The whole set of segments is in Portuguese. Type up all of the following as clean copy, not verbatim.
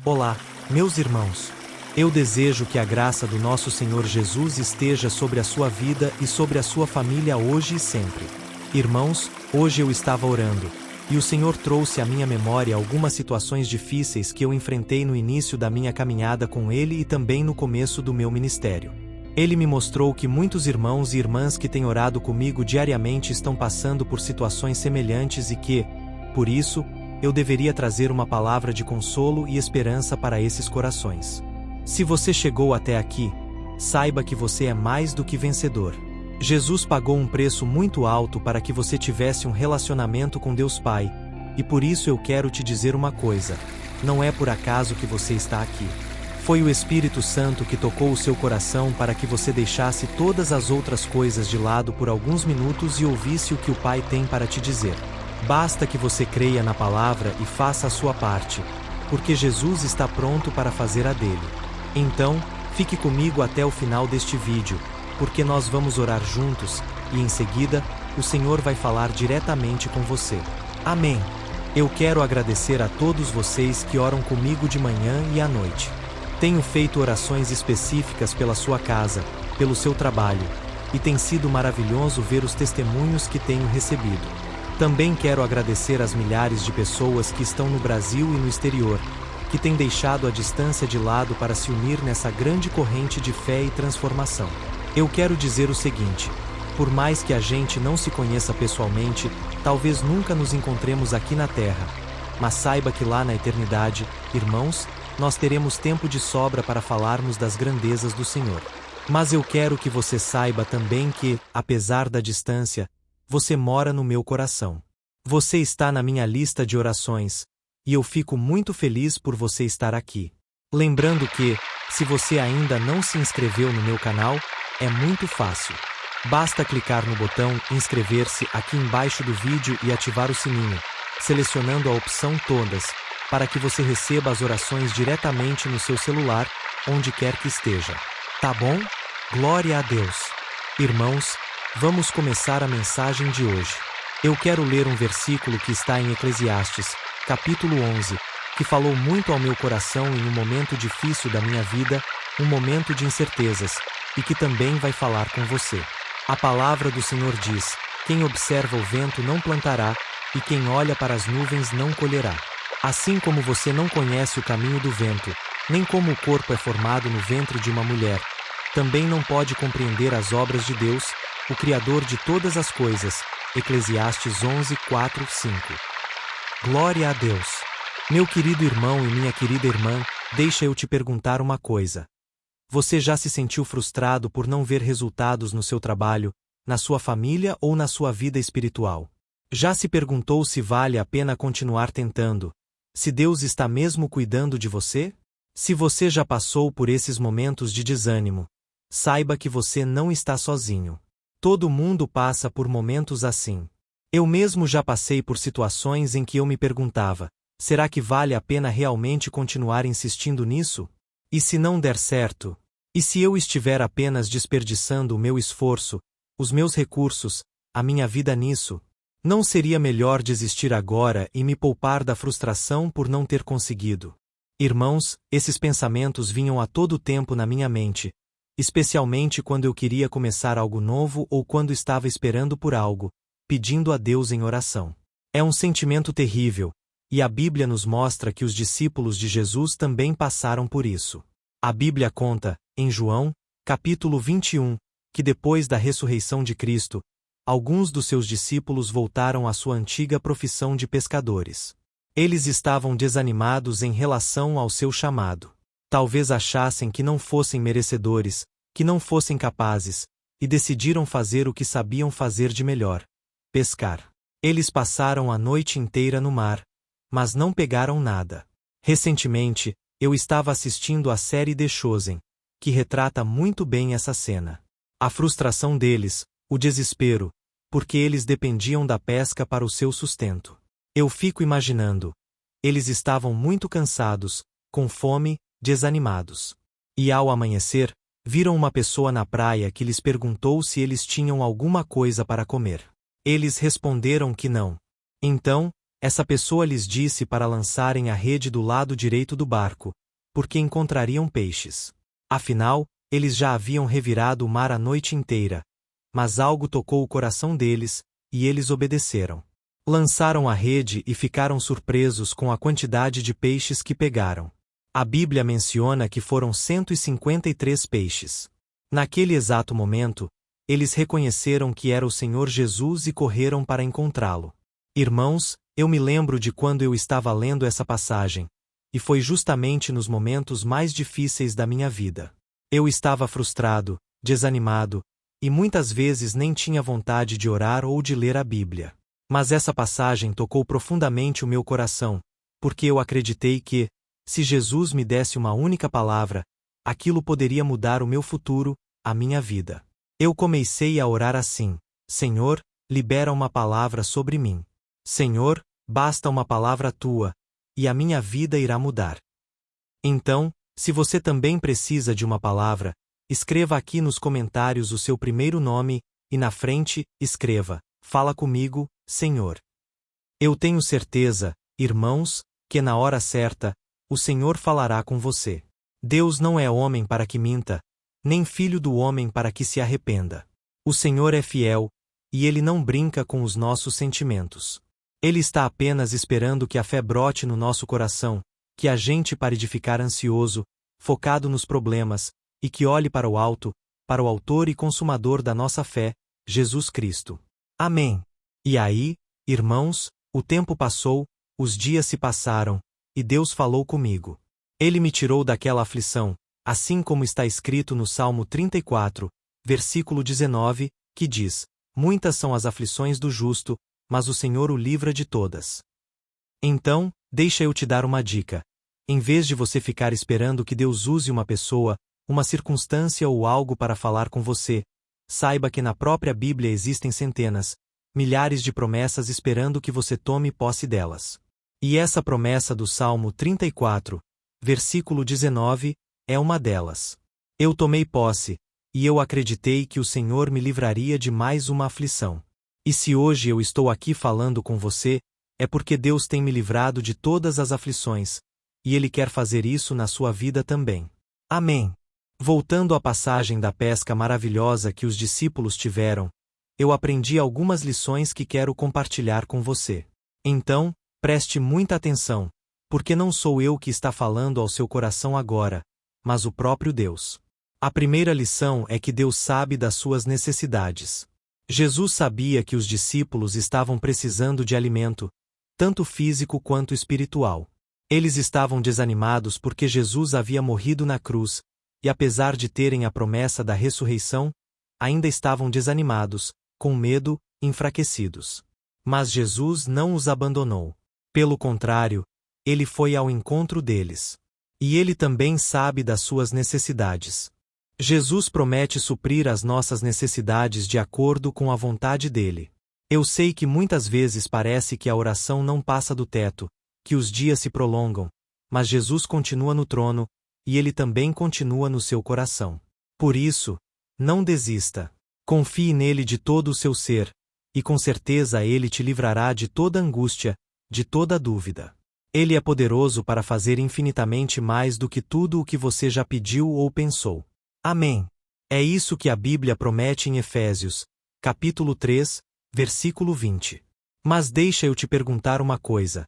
Olá, meus irmãos. Eu desejo que a graça do nosso Senhor Jesus esteja sobre a sua vida e sobre a sua família hoje e sempre. Irmãos, hoje eu estava orando, e o Senhor trouxe à minha memória algumas situações difíceis que eu enfrentei no início da minha caminhada com Ele e também no começo do meu ministério. Ele me mostrou que muitos irmãos e irmãs que têm orado comigo diariamente estão passando por situações semelhantes e que, por isso, eu deveria trazer uma palavra de consolo e esperança para esses corações. Se você chegou até aqui, saiba que você é mais do que vencedor. Jesus pagou um preço muito alto para que você tivesse um relacionamento com Deus Pai, e por isso eu quero te dizer uma coisa: não é por acaso que você está aqui. Foi o Espírito Santo que tocou o seu coração para que você deixasse todas as outras coisas de lado por alguns minutos e ouvisse o que o Pai tem para te dizer. Basta que você creia na palavra e faça a sua parte, porque Jesus está pronto para fazer a dele. Então, fique comigo até o final deste vídeo, porque nós vamos orar juntos, e em seguida, o Senhor vai falar diretamente com você. Amém. Eu quero agradecer a todos vocês que oram comigo de manhã e à noite. Tenho feito orações específicas pela sua casa, pelo seu trabalho, e tem sido maravilhoso ver os testemunhos que tenho recebido. Também quero agradecer às milhares de pessoas que estão no Brasil e no exterior, que têm deixado a distância de lado para se unir nessa grande corrente de fé e transformação. Eu quero dizer o seguinte: por mais que a gente não se conheça pessoalmente, talvez nunca nos encontremos aqui na Terra, mas saiba que lá na eternidade, irmãos, nós teremos tempo de sobra para falarmos das grandezas do Senhor. Mas eu quero que você saiba também que, apesar da distância, você mora no meu coração. Você está na minha lista de orações, e eu fico muito feliz por você estar aqui. Lembrando que, se você ainda não se inscreveu no meu canal, é muito fácil. Basta clicar no botão inscrever-se aqui embaixo do vídeo e ativar o sininho, selecionando a opção Todas, para que você receba as orações diretamente no seu celular, onde quer que esteja. Tá bom? Glória a Deus. Irmãos, vamos começar a mensagem de hoje. Eu quero ler um versículo que está em Eclesiastes, capítulo 11, que falou muito ao meu coração em um momento difícil da minha vida, um momento de incertezas, e que também vai falar com você. A palavra do Senhor diz: quem observa o vento não plantará, e quem olha para as nuvens não colherá. Assim como você não conhece o caminho do vento, nem como o corpo é formado no ventre de uma mulher, também não pode compreender as obras de Deus, o Criador de todas as coisas. Eclesiastes 11, 4, 5. Glória a Deus. Meu querido irmão e minha querida irmã, deixa eu te perguntar uma coisa. Você já se sentiu frustrado por não ver resultados no seu trabalho, na sua família ou na sua vida espiritual? Já se perguntou se vale a pena continuar tentando? Se Deus está mesmo cuidando de você? Se você já passou por esses momentos de desânimo, saiba que você não está sozinho. Todo mundo passa por momentos assim. Eu mesmo já passei por situações em que eu me perguntava: será que vale a pena realmente continuar insistindo nisso? E se não der certo? E se eu estiver apenas desperdiçando o meu esforço, os meus recursos, a minha vida nisso? Não seria melhor desistir agora e me poupar da frustração por não ter conseguido? Irmãos, esses pensamentos vinham a todo tempo na minha mente, especialmente quando eu queria começar algo novo ou quando estava esperando por algo, pedindo a Deus em oração. É um sentimento terrível, e a Bíblia nos mostra que os discípulos de Jesus também passaram por isso. A Bíblia conta, em João, capítulo 21, que depois da ressurreição de Cristo, alguns dos seus discípulos voltaram à sua antiga profissão de pescadores. Eles estavam desanimados em relação ao seu chamado. Talvez achassem que não fossem merecedores, que não fossem capazes, e decidiram fazer o que sabiam fazer de melhor: pescar. Eles passaram a noite inteira no mar, mas não pegaram nada. Recentemente, eu estava assistindo a série The Chosen, que retrata muito bem essa cena. A frustração deles, o desespero, porque eles dependiam da pesca para o seu sustento. Eu fico imaginando. Eles estavam muito cansados, com fome, desanimados. E ao amanhecer, viram uma pessoa na praia que lhes perguntou se eles tinham alguma coisa para comer. Eles responderam que não. Então, Essa pessoa lhes disse para lançarem a rede do lado direito do barco, porque encontrariam peixes. Afinal, eles já haviam revirado o mar a noite inteira, mas algo tocou o coração deles, e eles obedeceram. Lançaram a rede e ficaram surpresos com a quantidade de peixes que pegaram. A Bíblia menciona que foram 153 peixes. Naquele exato momento, eles reconheceram que era o Senhor Jesus e correram para encontrá-lo. Irmãos, eu me lembro de quando eu estava lendo essa passagem, e foi justamente nos momentos mais difíceis da minha vida. Eu estava frustrado, desanimado, e muitas vezes nem tinha vontade de orar ou de ler a Bíblia. Mas essa passagem tocou profundamente o meu coração, porque eu acreditei que, se Jesus me desse uma única palavra, aquilo poderia mudar o meu futuro, a minha vida. Eu comecei a orar assim: Senhor, libera uma palavra sobre mim. Senhor, basta uma palavra tua, e a minha vida irá mudar. Então, se você também precisa de uma palavra, escreva aqui nos comentários o seu primeiro nome, e na frente, escreva: Fala comigo, Senhor. Eu tenho certeza, irmãos, que na hora certa, o Senhor falará com você. Deus não é homem para que minta, nem filho do homem para que se arrependa. O Senhor é fiel, e Ele não brinca com os nossos sentimentos. Ele está apenas esperando que a fé brote no nosso coração, que a gente pare de ficar ansioso, focado nos problemas, e que olhe para o alto, para o autor e consumador da nossa fé, Jesus Cristo. Amém. E aí, irmãos, o tempo passou, os dias se passaram, e Deus falou comigo. Ele me tirou daquela aflição, assim como está escrito no Salmo 34, versículo 19, que diz: Muitas são as aflições do justo, mas o Senhor o livra de todas. Então, deixa eu te dar uma dica. Em vez de você ficar esperando que Deus use uma pessoa, uma circunstância ou algo para falar com você, saiba que na própria Bíblia existem centenas, milhares de promessas esperando que você tome posse delas. E essa promessa do Salmo 34, versículo 19, é uma delas. Eu tomei posse, e eu acreditei que o Senhor me livraria de mais uma aflição. E se hoje eu estou aqui falando com você, é porque Deus tem me livrado de todas as aflições, e Ele quer fazer isso na sua vida também. Amém. Voltando à passagem da pesca maravilhosa que os discípulos tiveram, eu aprendi algumas lições que quero compartilhar com você. Então, preste muita atenção, porque não sou eu que está falando ao seu coração agora, mas o próprio Deus. A primeira lição é que Deus sabe das suas necessidades. Jesus sabia que os discípulos estavam precisando de alimento, tanto físico quanto espiritual. Eles estavam desanimados porque Jesus havia morrido na cruz, e apesar de terem a promessa da ressurreição, ainda estavam desanimados, com medo, enfraquecidos. Mas Jesus não os abandonou. Pelo contrário, Ele foi ao encontro deles. E Ele também sabe das suas necessidades. Jesus promete suprir as nossas necessidades de acordo com a vontade dele. Eu sei que muitas vezes parece que a oração não passa do teto, que os dias se prolongam, mas Jesus continua no trono, e Ele também continua no seu coração. Por isso, não desista. Confie nele de todo o seu ser, e com certeza Ele te livrará de toda angústia, de toda dúvida. Ele é poderoso para fazer infinitamente mais do que tudo o que você já pediu ou pensou. Amém. É isso que a Bíblia promete em Efésios, capítulo 3, versículo 20. Mas deixa eu te perguntar uma coisa.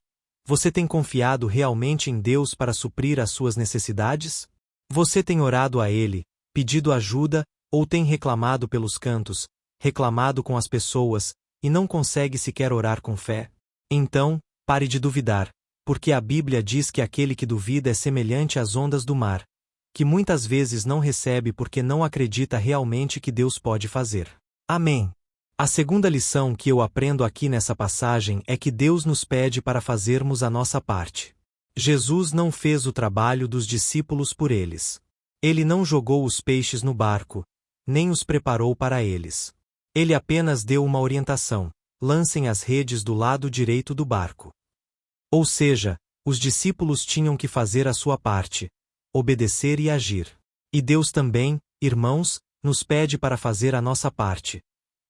Você tem confiado realmente em Deus para suprir as suas necessidades? Você tem orado a Ele, pedido ajuda, ou tem reclamado pelos cantos, reclamado com as pessoas, e não consegue sequer orar com fé? Então, pare de duvidar, porque a Bíblia diz que aquele que duvida é semelhante às ondas do mar, que muitas vezes não recebe porque não acredita realmente que Deus pode fazer. Amém. A segunda lição que eu aprendo aqui nessa passagem é que Deus nos pede para fazermos a nossa parte. Jesus não fez o trabalho dos discípulos por eles. Ele não jogou os peixes no barco, nem os preparou para eles. Ele apenas deu uma orientação: lancem as redes do lado direito do barco. Ou seja, os discípulos tinham que fazer a sua parte, obedecer e agir. E Deus também, irmãos, nos pede para fazer a nossa parte,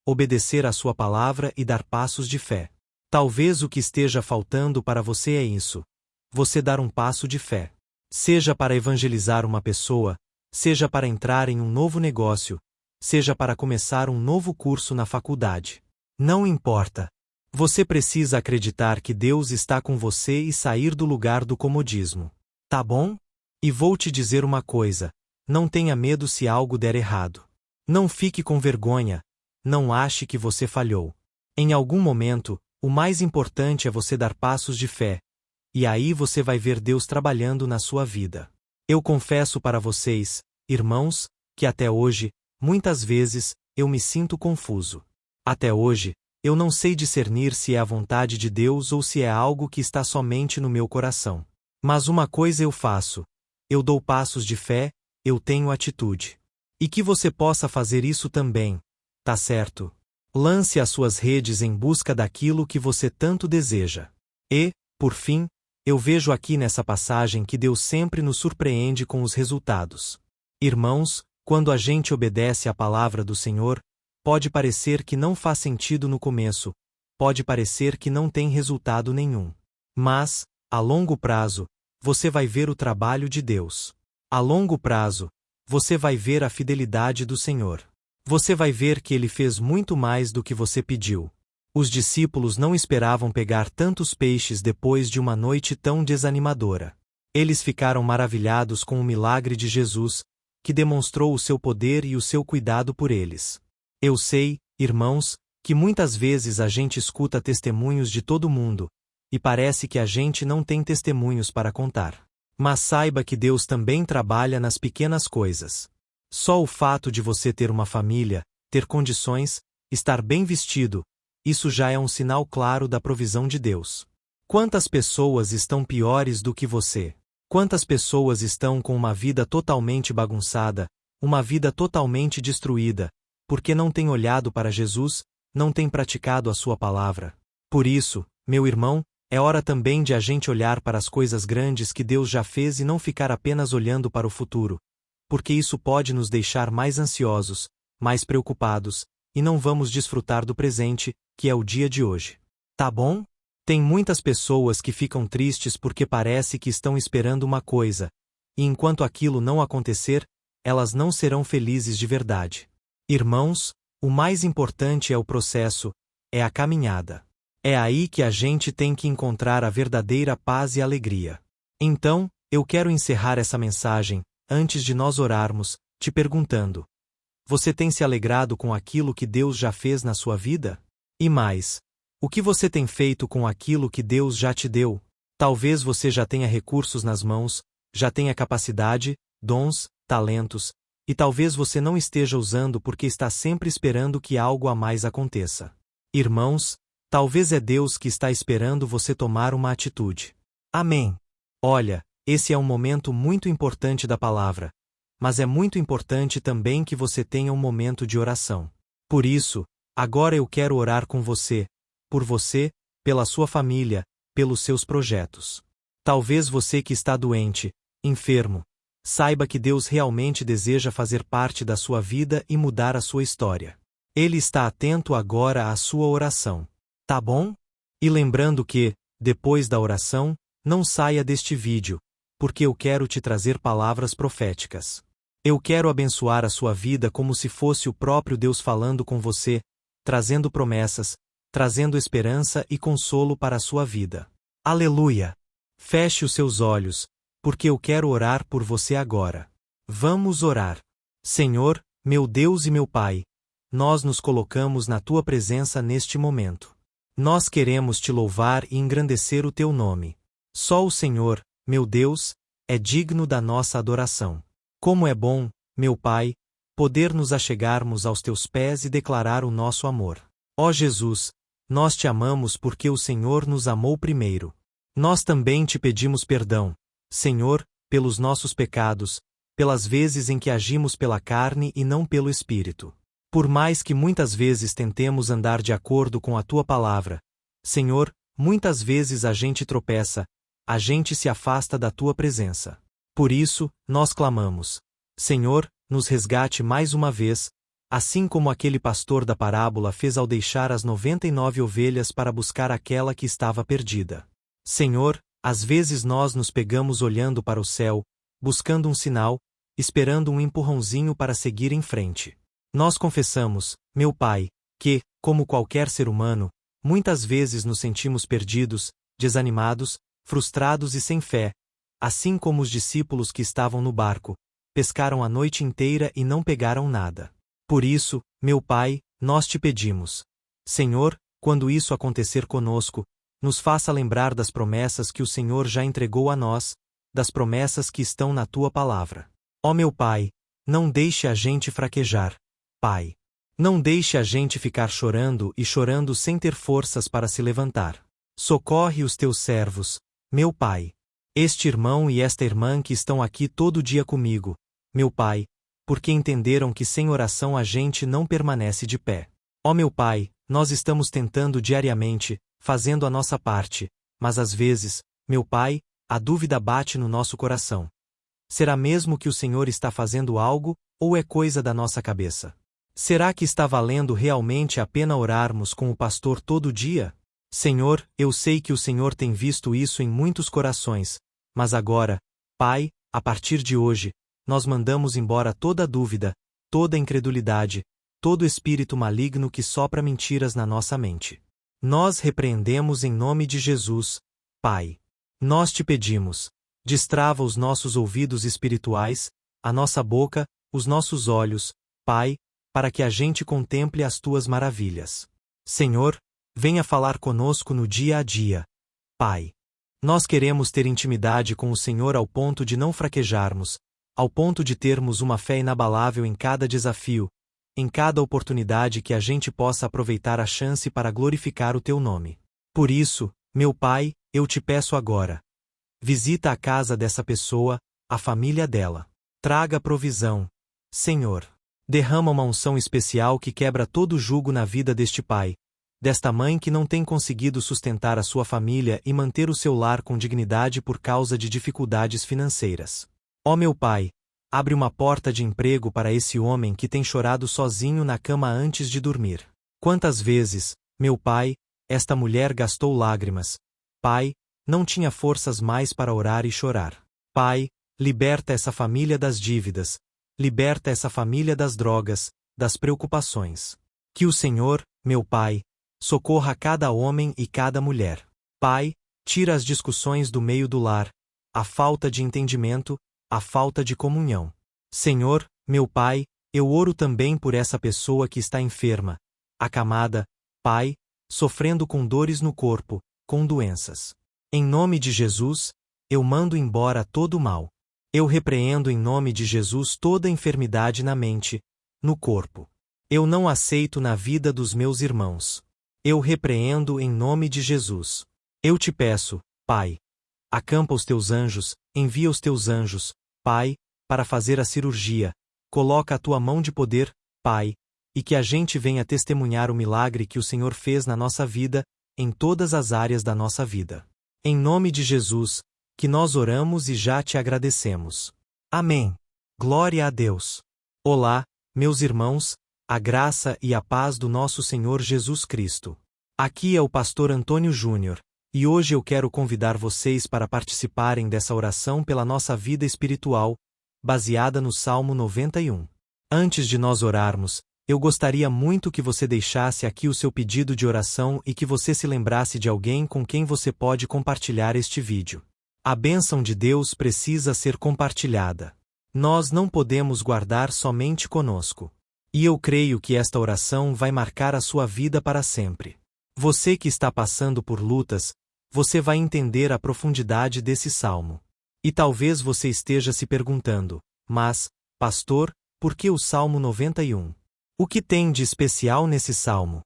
obedecer a sua palavra e dar passos de fé. Talvez o que esteja faltando para você é isso: você dar um passo de fé. Seja para evangelizar uma pessoa, seja para entrar em um novo negócio, seja para começar um novo curso na faculdade. Não importa. Você precisa acreditar que Deus está com você e sair do lugar do comodismo. Tá bom? E vou te dizer uma coisa: não tenha medo se algo der errado. Não fique com vergonha, não ache que você falhou. Em algum momento, o mais importante é você dar passos de fé, e aí você vai ver Deus trabalhando na sua vida. Eu confesso para vocês, irmãos, que até hoje, muitas vezes, eu me sinto confuso. Até hoje, eu não sei discernir se é a vontade de Deus ou se é algo que está somente no meu coração. Mas uma coisa eu faço: eu dou passos de fé, eu tenho atitude. E que você possa fazer isso também, tá certo? Lance as suas redes em busca daquilo que você tanto deseja. E, por fim, eu vejo aqui nessa passagem que Deus sempre nos surpreende com os resultados. Irmãos, quando a gente obedece à palavra do Senhor, pode parecer que não faz sentido no começo, pode parecer que não tem resultado nenhum. Mas, a longo prazo, você vai ver o trabalho de Deus. A longo prazo, você vai ver a fidelidade do Senhor. Você vai ver que Ele fez muito mais do que você pediu. Os discípulos não esperavam pegar tantos peixes depois de uma noite tão desanimadora. Eles ficaram maravilhados com o milagre de Jesus, que demonstrou o seu poder e o seu cuidado por eles. Eu sei, irmãos, que muitas vezes a gente escuta testemunhos de todo mundo, e parece que a gente não tem testemunhos para contar. Mas saiba que Deus também trabalha nas pequenas coisas. Só o fato de você ter uma família, ter condições, estar bem vestido, isso já é um sinal claro da provisão de Deus. Quantas pessoas estão piores do que você? Quantas pessoas estão com uma vida totalmente bagunçada, uma vida totalmente destruída, porque não têm olhado para Jesus, não têm praticado a sua palavra? Por isso, meu irmão, é hora também de a gente olhar para as coisas grandes que Deus já fez e não ficar apenas olhando para o futuro, porque isso pode nos deixar mais ansiosos, mais preocupados, e não vamos desfrutar do presente, que é o dia de hoje. Tá bom? Tem muitas pessoas que ficam tristes porque parece que estão esperando uma coisa, e enquanto aquilo não acontecer, elas não serão felizes de verdade. Irmãos, o mais importante é o processo, é a caminhada. É aí que a gente tem que encontrar a verdadeira paz e alegria. Então, eu quero encerrar essa mensagem, antes de nós orarmos, te perguntando: você tem se alegrado com aquilo que Deus já fez na sua vida? E mais, o que você tem feito com aquilo que Deus já te deu? Talvez você já tenha recursos nas mãos, já tenha capacidade, dons, talentos, e talvez você não esteja usando porque está sempre esperando que algo a mais aconteça. Irmãos, talvez é Deus que está esperando você tomar uma atitude. Amém. Olha, esse é um momento muito importante da palavra, mas é muito importante também que você tenha um momento de oração. Por isso, agora eu quero orar com você, por você, pela sua família, pelos seus projetos. Talvez você que está doente, enfermo, saiba que Deus realmente deseja fazer parte da sua vida e mudar a sua história. Ele está atento agora à sua oração. Tá bom? E lembrando que, depois da oração, não saia deste vídeo, porque eu quero te trazer palavras proféticas. Eu quero abençoar a sua vida como se fosse o próprio Deus falando com você, trazendo promessas, trazendo esperança e consolo para a sua vida. Aleluia! Feche os seus olhos, porque eu quero orar por você agora. Vamos orar. Senhor, meu Deus e meu Pai, nós nos colocamos na tua presença neste momento. Nós queremos te louvar e engrandecer o teu nome. Só o Senhor, meu Deus, é digno da nossa adoração. Como é bom, meu Pai, poder nos achegarmos aos teus pés e declarar o nosso amor. Ó Jesus, nós te amamos porque o Senhor nos amou primeiro. Nós também te pedimos perdão, Senhor, pelos nossos pecados, pelas vezes em que agimos pela carne e não pelo Espírito. Por mais que muitas vezes tentemos andar de acordo com a tua palavra, Senhor, muitas vezes a gente tropeça, a gente se afasta da tua presença. Por isso, nós clamamos: Senhor, nos resgate mais uma vez, Assim como aquele pastor da parábola fez ao deixar as 99 ovelhas para buscar aquela que estava perdida. Senhor, às vezes nós nos pegamos olhando para o céu, buscando um sinal, esperando um empurrãozinho para seguir em frente. Nós confessamos, meu Pai, que, como qualquer ser humano, muitas vezes nos sentimos perdidos, desanimados, frustrados e sem fé, assim como os discípulos que estavam no barco, pescaram a noite inteira e não pegaram nada. Por isso, meu Pai, nós te pedimos. Senhor, quando isso acontecer conosco, nos faça lembrar das promessas que o Senhor já entregou a nós, das promessas que estão na tua palavra. Ó meu Pai, não deixe a gente fraquejar, Pai. Não deixe a gente ficar chorando e chorando sem ter forças para se levantar. Socorre os teus servos, meu Pai. Este irmão e esta irmã que estão aqui todo dia comigo, meu Pai, porque entenderam que sem oração a gente não permanece de pé. Ó meu Pai, nós estamos tentando diariamente, fazendo a nossa parte, mas às vezes, meu Pai, a dúvida bate no nosso coração. Será mesmo que o Senhor está fazendo algo, ou é coisa da nossa cabeça? Será que está valendo realmente a pena orarmos com o pastor todo dia? Senhor, eu sei que o Senhor tem visto isso em muitos corações, mas agora, Pai, a partir de hoje, nós mandamos embora toda dúvida, toda incredulidade, todo espírito maligno que sopra mentiras na nossa mente. Nós repreendemos em nome de Jesus, Pai. Nós te pedimos, destrava os nossos ouvidos espirituais, a nossa boca, os nossos olhos, Pai, para que a gente contemple as tuas maravilhas. Senhor, venha falar conosco no dia a dia, Pai. Nós queremos ter intimidade com o Senhor ao ponto de não fraquejarmos, ao ponto de termos uma fé inabalável em cada desafio, em cada oportunidade que a gente possa aproveitar a chance para glorificar o teu nome. Por isso, meu Pai, eu te peço agora. Visita a casa dessa pessoa, a família dela. Traga provisão. Senhor, derrama uma unção especial que quebra todo jugo na vida deste pai, desta mãe que não tem conseguido sustentar a sua família e manter o seu lar com dignidade por causa de dificuldades financeiras. Ó meu Pai, abre uma porta de emprego para esse homem que tem chorado sozinho na cama antes de dormir. Quantas vezes, meu Pai, esta mulher gastou lágrimas. Pai, não tinha forças mais para orar e chorar. Pai, liberta essa família das dívidas, liberta essa família das drogas, das preocupações. Que o Senhor, meu Pai, socorra cada homem e cada mulher. Pai, tira as discussões do meio do lar, a falta de entendimento, a falta de comunhão. Senhor, meu Pai, eu oro também por essa pessoa que está enferma, acamada, Pai, sofrendo com dores no corpo, com doenças. Em nome de Jesus, eu mando embora todo o mal. Eu repreendo em nome de Jesus toda enfermidade na mente, no corpo. Eu não aceito na vida dos meus irmãos. Eu repreendo em nome de Jesus. Eu te peço, Pai, acampa os teus anjos, envia os teus anjos, Pai, para fazer a cirurgia, coloca a tua mão de poder, Pai, e que a gente venha testemunhar o milagre que o Senhor fez na nossa vida, em todas as áreas da nossa vida. Em nome de Jesus, que nós oramos e já te agradecemos. Amém. Glória a Deus. Olá, meus irmãos, a graça e a paz do nosso Senhor Jesus Cristo. Aqui é o pastor Antônio Júnior, e hoje eu quero convidar vocês para participarem dessa oração pela nossa vida espiritual, baseada no Salmo 91. Antes de nós orarmos, eu gostaria muito que você deixasse aqui o seu pedido de oração e que você se lembrasse de alguém com quem você pode compartilhar este vídeo. A bênção de Deus precisa ser compartilhada. Nós não podemos guardar somente conosco. E eu creio que esta oração vai marcar a sua vida para sempre. Você que está passando por lutas, você vai entender a profundidade desse salmo. E talvez você esteja se perguntando, mas, pastor, por que o Salmo 91? O que tem de especial nesse salmo?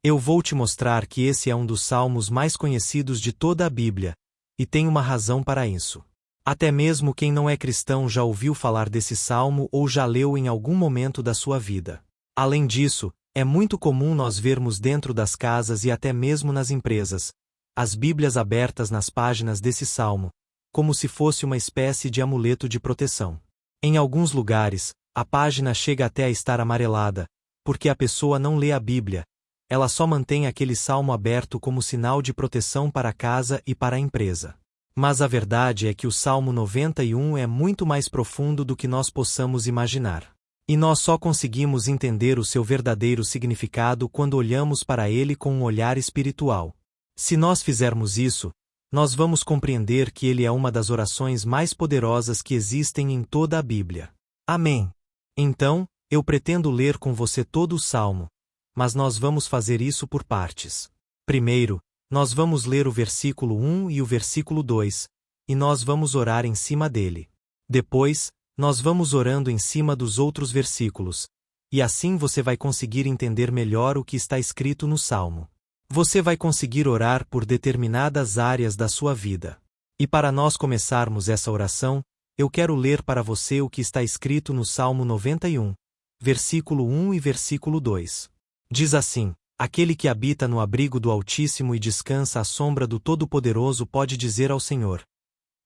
Eu vou te mostrar que esse é um dos salmos mais conhecidos de toda a Bíblia, e tem uma razão para isso. Até mesmo quem não é cristão já ouviu falar desse salmo ou já leu em algum momento da sua vida. Além disso, é muito comum nós vermos dentro das casas e até mesmo nas empresas, as Bíblias abertas nas páginas desse salmo, como se fosse uma espécie de amuleto de proteção. Em alguns lugares, a página chega até a estar amarelada, porque a pessoa não lê a Bíblia. Ela só mantém aquele salmo aberto como sinal de proteção para a casa e para a empresa. Mas a verdade é que o Salmo 91 é muito mais profundo do que nós possamos imaginar. E nós só conseguimos entender o seu verdadeiro significado quando olhamos para ele com um olhar espiritual. Se nós fizermos isso, nós vamos compreender que ele é uma das orações mais poderosas que existem em toda a Bíblia. Amém. Então, eu pretendo ler com você todo o Salmo, mas nós vamos fazer isso por partes. Primeiro, nós vamos ler o versículo 1 e o versículo 2, e nós vamos orar em cima dele. Depois, nós vamos orando em cima dos outros versículos, e assim você vai conseguir entender melhor o que está escrito no Salmo. Você vai conseguir orar por determinadas áreas da sua vida. E para nós começarmos essa oração, eu quero ler para você o que está escrito no Salmo 91, versículo 1 e versículo 2. Diz assim: Aquele que habita no abrigo do Altíssimo e descansa à sombra do Todo-Poderoso pode dizer ao Senhor: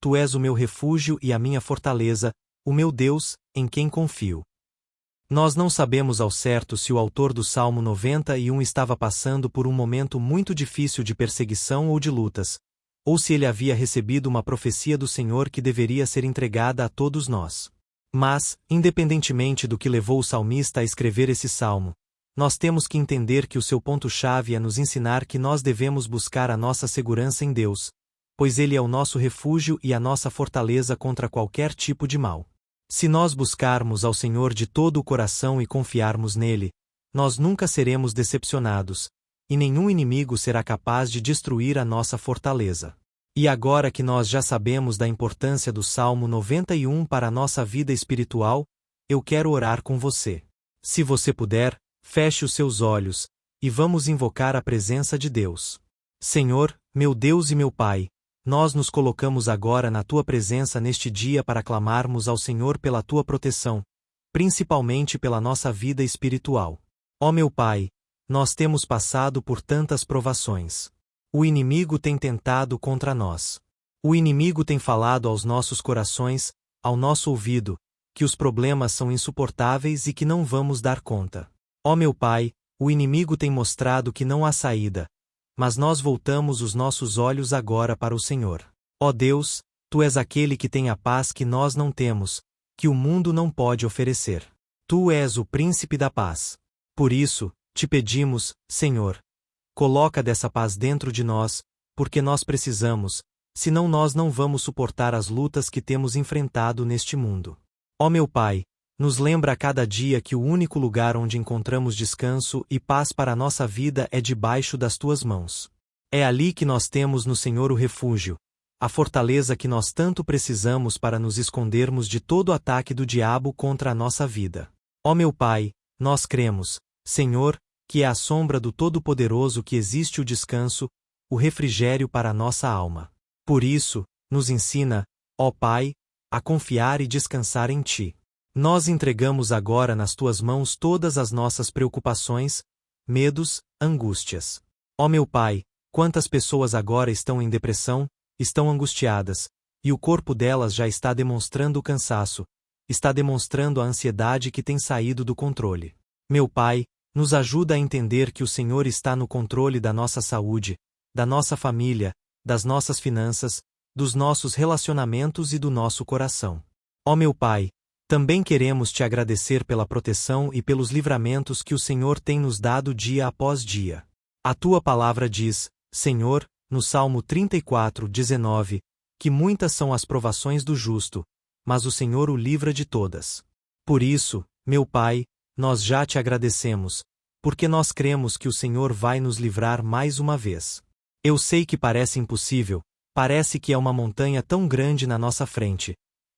Tu és o meu refúgio e a minha fortaleza, o meu Deus, em quem confio. Nós não sabemos ao certo se o autor do Salmo 91 estava passando por um momento muito difícil de perseguição ou de lutas, ou se ele havia recebido uma profecia do Senhor que deveria ser entregada a todos nós. Mas, independentemente do que levou o salmista a escrever esse salmo, nós temos que entender que o seu ponto-chave é nos ensinar que nós devemos buscar a nossa segurança em Deus, pois Ele é o nosso refúgio e a nossa fortaleza contra qualquer tipo de mal. Se nós buscarmos ao Senhor de todo o coração e confiarmos nele, nós nunca seremos decepcionados, e nenhum inimigo será capaz de destruir a nossa fortaleza. E agora que nós já sabemos da importância do Salmo 91 para a nossa vida espiritual, eu quero orar com você. Se você puder, feche os seus olhos, e vamos invocar a presença de Deus. Senhor, meu Deus e meu Pai, nós nos colocamos agora na Tua presença neste dia para clamarmos ao Senhor pela Tua proteção, principalmente pela nossa vida espiritual. Ó meu Pai, nós temos passado por tantas provações. O inimigo tem tentado contra nós. O inimigo tem falado aos nossos corações, ao nosso ouvido, que os problemas são insuportáveis e que não vamos dar conta. Ó meu Pai, o inimigo tem mostrado que não há saída, mas nós voltamos os nossos olhos agora para o Senhor. Ó Deus, Tu és aquele que tem a paz que nós não temos, que o mundo não pode oferecer. Tu és o príncipe da paz. Por isso, te pedimos, Senhor, coloca dessa paz dentro de nós, porque nós precisamos, senão nós não vamos suportar as lutas que temos enfrentado neste mundo. Ó meu Pai, nos lembra a cada dia que o único lugar onde encontramos descanso e paz para a nossa vida é debaixo das Tuas mãos. É ali que nós temos no Senhor o refúgio, a fortaleza que nós tanto precisamos para nos escondermos de todo ataque do diabo contra a nossa vida. Ó meu Pai, nós cremos, Senhor, que é à sombra do Todo-Poderoso que existe o descanso, o refrigério para a nossa alma. Por isso, nos ensina, ó Pai, a confiar e descansar em Ti. Nós entregamos agora nas Tuas mãos todas as nossas preocupações, medos, angústias. Ó meu Pai, quantas pessoas agora estão em depressão, estão angustiadas, e o corpo delas já está demonstrando o cansaço, está demonstrando a ansiedade que tem saído do controle. Meu Pai, nos ajuda a entender que o Senhor está no controle da nossa saúde, da nossa família, das nossas finanças, dos nossos relacionamentos e do nosso coração. Ó meu Pai, também queremos Te agradecer pela proteção e pelos livramentos que o Senhor tem nos dado dia após dia. A Tua palavra diz, Senhor, no Salmo 34:19, que muitas são as provações do justo, mas o Senhor o livra de todas. Por isso, meu Pai, nós já Te agradecemos, porque nós cremos que o Senhor vai nos livrar mais uma vez. Eu sei que parece impossível, parece que é uma montanha tão grande na nossa frente,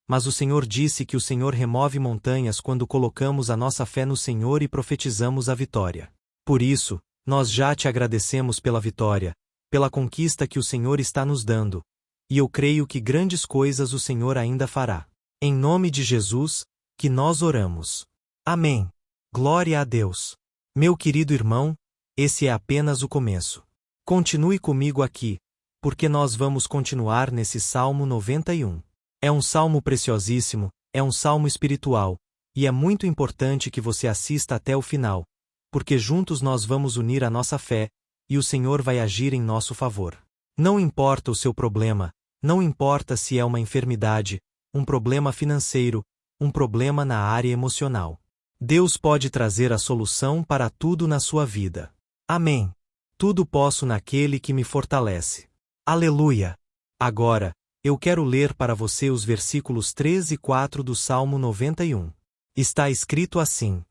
mas o Senhor disse que o Senhor remove montanhas quando colocamos a nossa fé no Senhor e profetizamos a vitória. Por isso, nós já Te agradecemos pela vitória, pela conquista que o Senhor está nos dando, e eu creio que grandes coisas o Senhor ainda fará. Em nome de Jesus, que nós oramos. Amém. Glória a Deus. Meu querido irmão, esse é apenas o começo. Continue comigo aqui, porque nós vamos continuar nesse Salmo 91. É um salmo preciosíssimo, é um salmo espiritual, e é muito importante que você assista até o final, porque juntos nós vamos unir a nossa fé, e o Senhor vai agir em nosso favor. Não importa o seu problema, não importa se é uma enfermidade, um problema financeiro, um problema na área emocional. Deus pode trazer a solução para tudo na sua vida. Amém. Tudo posso naquele que me fortalece. Aleluia! Agora, eu quero ler para você os versículos 3 e 4 do Salmo 91. Está escrito assim: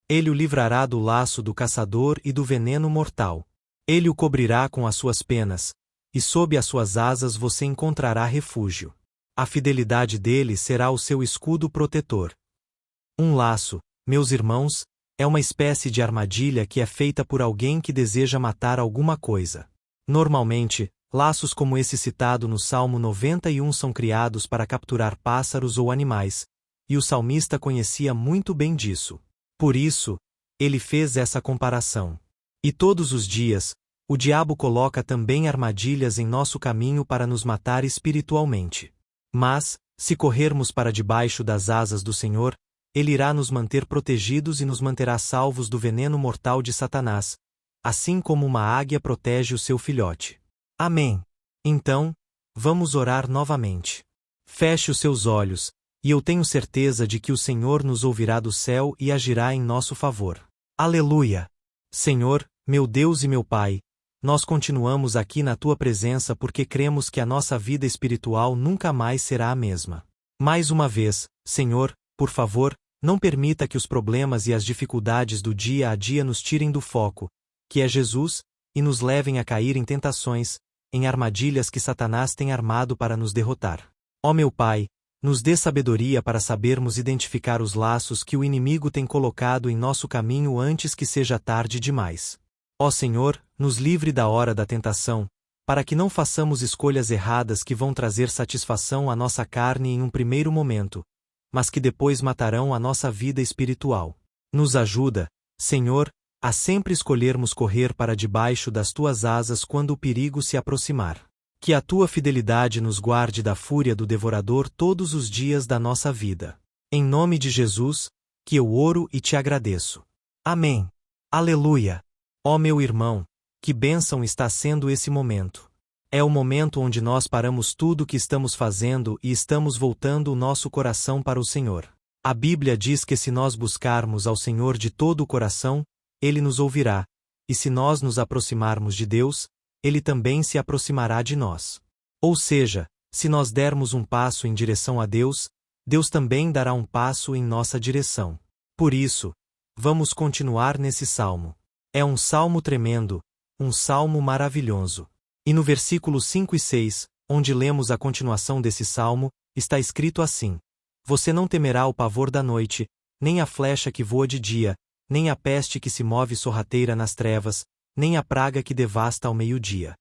Ele o livrará do laço do caçador e do veneno mortal. Ele o cobrirá com as suas penas, e sob as suas asas você encontrará refúgio. A fidelidade dele será o seu escudo protetor. Um laço, meus irmãos, é uma espécie de armadilha que é feita por alguém que deseja matar alguma coisa. Normalmente, laços como esse citado no Salmo 91 são criados para capturar pássaros ou animais, e o salmista conhecia muito bem disso. Por isso, ele fez essa comparação. E todos os dias, o diabo coloca também armadilhas em nosso caminho para nos matar espiritualmente. Mas, se corrermos para debaixo das asas do Senhor, Ele irá nos manter protegidos e nos manterá salvos do veneno mortal de Satanás, assim como uma águia protege o seu filhote. Amém. Então, vamos orar novamente. Feche os seus olhos, e eu tenho certeza de que o Senhor nos ouvirá do céu e agirá em nosso favor. Aleluia! Senhor, meu Deus e meu Pai, nós continuamos aqui na Tua presença porque cremos que a nossa vida espiritual nunca mais será a mesma. Mais uma vez, Senhor, por favor, não permita que os problemas e as dificuldades do dia a dia nos tirem do foco, que é Jesus, e nos levem a cair em tentações, em armadilhas que Satanás tem armado para nos derrotar. Ó meu Pai, nos dê sabedoria para sabermos identificar os laços que o inimigo tem colocado em nosso caminho antes que seja tarde demais. Ó Senhor, nos livre da hora da tentação, para que não façamos escolhas erradas que vão trazer satisfação à nossa carne em um primeiro momento, mas que depois matarão a nossa vida espiritual. Nos ajuda, Senhor, a sempre escolhermos correr para debaixo das Tuas asas quando o perigo se aproximar. Que a Tua fidelidade nos guarde da fúria do devorador todos os dias da nossa vida. Em nome de Jesus, que eu oro e te agradeço. Amém. Aleluia! Ó meu irmão, que bênção está sendo esse momento. É o momento onde nós paramos tudo o que estamos fazendo e estamos voltando o nosso coração para o Senhor. A Bíblia diz que se nós buscarmos ao Senhor de todo o coração, Ele nos ouvirá, e se nós nos aproximarmos de Deus, Ele também se aproximará de nós. Ou seja, se nós dermos um passo em direção a Deus, Deus também dará um passo em nossa direção. Por isso, vamos continuar nesse salmo. É um salmo tremendo, um salmo maravilhoso. E no versículo 5 e 6, onde lemos a continuação desse salmo, está escrito assim: Você não temerá o pavor da noite, nem a flecha que voa de dia, nem a peste que se move sorrateira nas trevas, nem a praga que devasta ao meio-dia.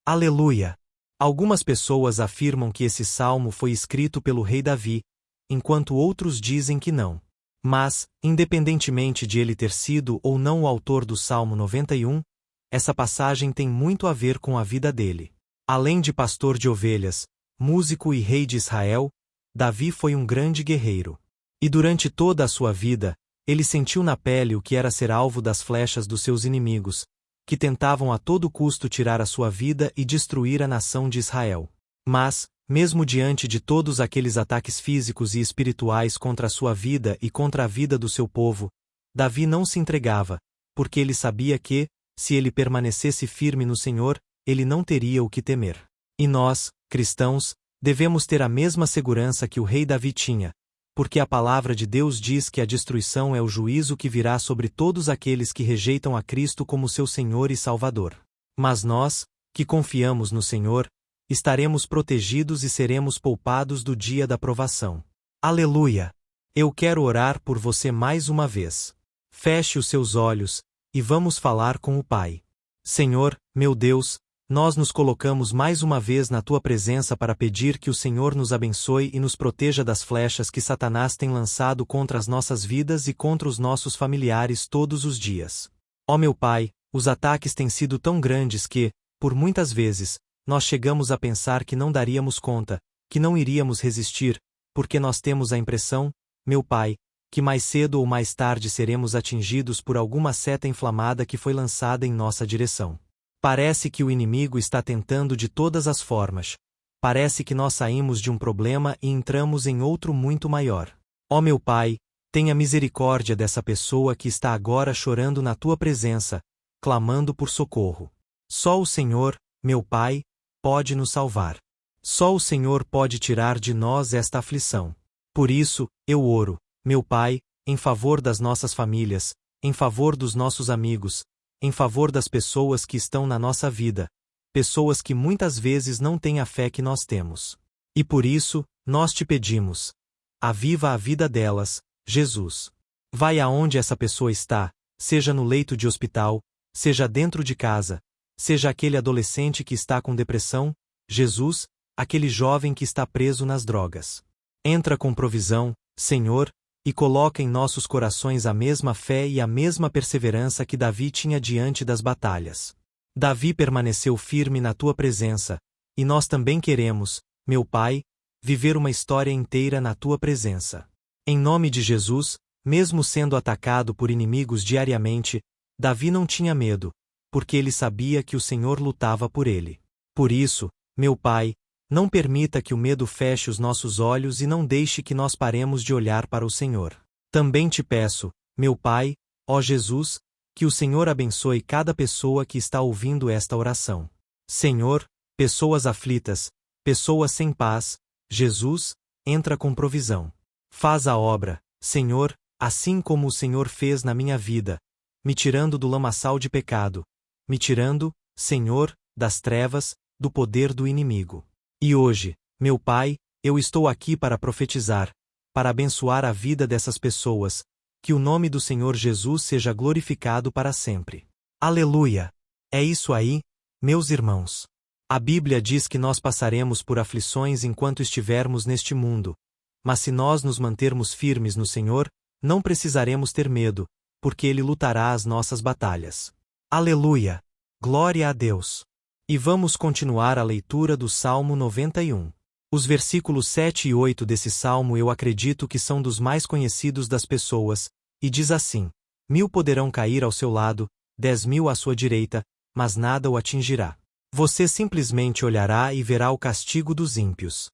Aleluia! Algumas pessoas afirmam que esse salmo foi escrito pelo rei Davi, enquanto outros dizem que não. Mas, independentemente de ele ter sido ou não o autor do Salmo 91, essa passagem tem muito a ver com a vida dele. Além de pastor de ovelhas, músico e rei de Israel, Davi foi um grande guerreiro. E durante toda a sua vida, ele sentiu na pele o que era ser alvo das flechas dos seus inimigos, que tentavam a todo custo tirar a sua vida e destruir a nação de Israel. Mas, mesmo diante de todos aqueles ataques físicos e espirituais contra a sua vida e contra a vida do seu povo, Davi não se entregava, porque ele sabia que, se ele permanecesse firme no Senhor, ele não teria o que temer. E nós, cristãos, devemos ter a mesma segurança que o rei Davi tinha, porque a palavra de Deus diz que a destruição é o juízo que virá sobre todos aqueles que rejeitam a Cristo como seu Senhor e Salvador. Mas nós, que confiamos no Senhor, estaremos protegidos e seremos poupados do dia da provação. Aleluia! Eu quero orar por você mais uma vez. Feche os seus olhos, e vamos falar com o Pai. Senhor, meu Deus, nós nos colocamos mais uma vez na Tua presença para pedir que o Senhor nos abençoe e nos proteja das flechas que Satanás tem lançado contra as nossas vidas e contra os nossos familiares todos os dias. Ó meu Pai, os ataques têm sido tão grandes que, por muitas vezes, nós chegamos a pensar que não daríamos conta, que não iríamos resistir, porque nós temos a impressão, meu Pai, que mais cedo ou mais tarde seremos atingidos por alguma seta inflamada que foi lançada em nossa direção. Parece que o inimigo está tentando de todas as formas. Parece que nós saímos de um problema e entramos em outro muito maior. Ó meu Pai, tenha misericórdia dessa pessoa que está agora chorando na tua presença, clamando por socorro. Só o Senhor, meu Pai, pode nos salvar. Só o Senhor pode tirar de nós esta aflição. Por isso, eu oro, meu Pai, em favor das nossas famílias, em favor dos nossos amigos, em favor das pessoas que estão na nossa vida, pessoas que muitas vezes não têm a fé que nós temos. E por isso, nós te pedimos: aviva a vida delas, Jesus. Vai aonde essa pessoa está, seja no leito de hospital, seja dentro de casa, seja aquele adolescente que está com depressão, Jesus, aquele jovem que está preso nas drogas. Entra com provisão, Senhor, e coloca em nossos corações a mesma fé e a mesma perseverança que Davi tinha diante das batalhas. Davi permaneceu firme na tua presença, e nós também queremos, meu Pai, viver uma história inteira na tua presença. Em nome de Jesus, mesmo sendo atacado por inimigos diariamente, Davi não tinha medo, porque ele sabia que o Senhor lutava por ele. Por isso, meu Pai, não permita que o medo feche os nossos olhos e não deixe que nós paremos de olhar para o Senhor. Também te peço, meu Pai, ó Jesus, que o Senhor abençoe cada pessoa que está ouvindo esta oração. Senhor, pessoas aflitas, pessoas sem paz, Jesus, entra com provisão. Faz a obra, Senhor, assim como o Senhor fez na minha vida, me tirando do lamaçal de pecado, me tirando, Senhor, das trevas, do poder do inimigo. E hoje, meu Pai, eu estou aqui para profetizar, para abençoar a vida dessas pessoas, que o nome do Senhor Jesus seja glorificado para sempre. Aleluia! É isso aí, meus irmãos. A Bíblia diz que nós passaremos por aflições enquanto estivermos neste mundo, mas se nós nos mantermos firmes no Senhor, não precisaremos ter medo, porque Ele lutará as nossas batalhas. Aleluia! Glória a Deus! E vamos continuar a leitura do Salmo 91. Os versículos 7 e 8 desse salmo eu acredito que são dos mais conhecidos das pessoas, e diz assim: 1000 poderão cair ao seu lado, 10.000 à sua direita, mas nada o atingirá. Você simplesmente olhará e verá o castigo dos ímpios.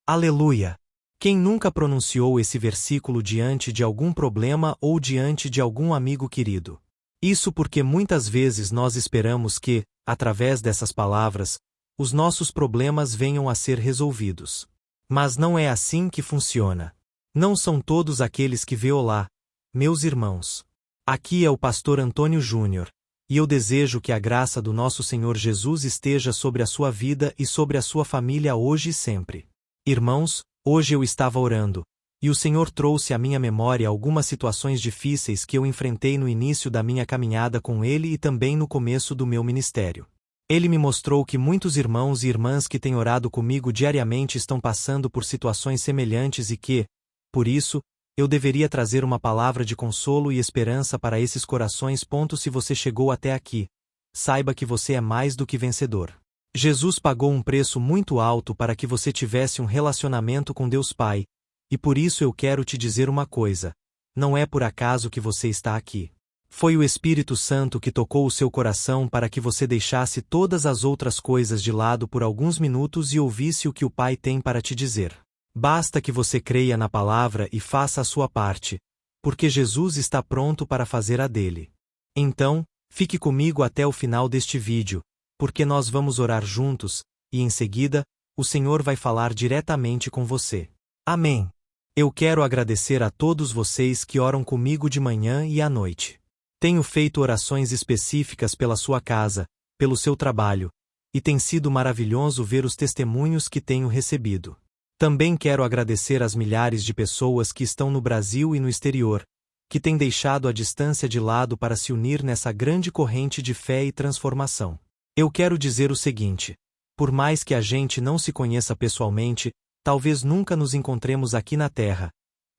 Aleluia! Quem nunca pronunciou esse versículo diante de algum problema ou diante de algum amigo querido? Isso porque muitas vezes nós esperamos que, através dessas palavras, os nossos problemas venham a ser resolvidos. Mas não é assim que funciona. Não são todos aqueles que vê olá, meus irmãos. Aqui é o pastor Antônio Júnior, e eu desejo que a graça do nosso Senhor Jesus esteja sobre a sua vida e sobre a sua família hoje e sempre. Irmãos, hoje eu estava orando, e o Senhor trouxe à minha memória algumas situações difíceis que eu enfrentei no início da minha caminhada com Ele e também no começo do meu ministério. Ele me mostrou que muitos irmãos e irmãs que têm orado comigo diariamente estão passando por situações semelhantes e que, por isso, eu deveria trazer uma palavra de consolo e esperança para esses corações. Se você chegou até aqui, saiba que você é mais do que vencedor. Jesus pagou um preço muito alto para que você tivesse um relacionamento com Deus Pai, e por isso eu quero te dizer uma coisa: não é por acaso que você está aqui. Foi o Espírito Santo que tocou o seu coração para que você deixasse todas as outras coisas de lado por alguns minutos e ouvisse o que o Pai tem para te dizer. Basta que você creia na palavra e faça a sua parte, porque Jesus está pronto para fazer a dele. Então, fique comigo até o final deste vídeo, porque nós vamos orar juntos, e em seguida, o Senhor vai falar diretamente com você. Amém. Eu quero agradecer a todos vocês que oram comigo de manhã e à noite. Tenho feito orações específicas pela sua casa, pelo seu trabalho, e tem sido maravilhoso ver os testemunhos que tenho recebido. Também quero agradecer às milhares de pessoas que estão no Brasil e no exterior, que têm deixado a distância de lado para se unir nessa grande corrente de fé e transformação. Eu quero dizer o seguinte: por mais que a gente não se conheça pessoalmente, talvez nunca nos encontremos aqui na Terra,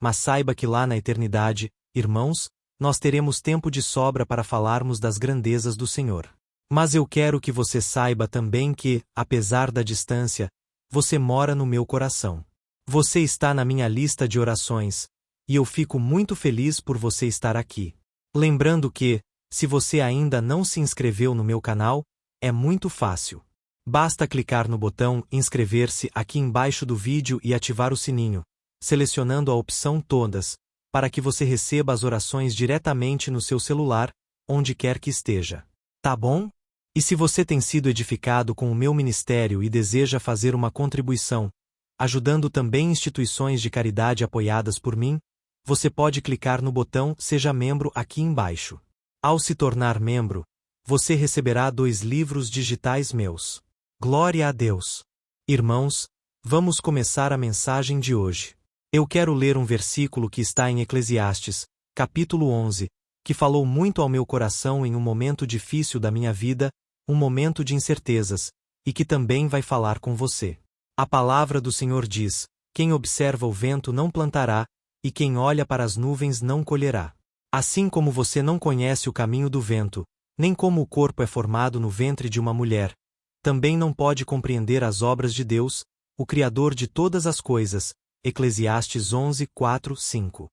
mas saiba que lá na eternidade, irmãos, nós teremos tempo de sobra para falarmos das grandezas do Senhor. Mas eu quero que você saiba também que, apesar da distância, você mora no meu coração. Você está na minha lista de orações, e eu fico muito feliz por você estar aqui. Lembrando que, se você ainda não se inscreveu no meu canal, é muito fácil. Basta clicar no botão inscrever-se aqui embaixo do vídeo e ativar o sininho, selecionando a opção Todas, para que você receba as orações diretamente no seu celular, onde quer que esteja. Tá bom? E se você tem sido edificado com o meu ministério e deseja fazer uma contribuição, ajudando também instituições de caridade apoiadas por mim, você pode clicar no botão Seja Membro aqui embaixo. Ao se tornar membro, você receberá 2 livros digitais meus. Glória a Deus! Irmãos, vamos começar a mensagem de hoje. Eu quero ler um versículo que está em Eclesiastes, capítulo 11, que falou muito ao meu coração em um momento difícil da minha vida, um momento de incertezas, e que também vai falar com você. A palavra do Senhor diz: quem observa o vento não plantará, e quem olha para as nuvens não colherá. Assim como você não conhece o caminho do vento, nem como o corpo é formado no ventre de uma mulher, também não pode compreender as obras de Deus, o Criador de todas as coisas. Eclesiastes 11, 4, 5.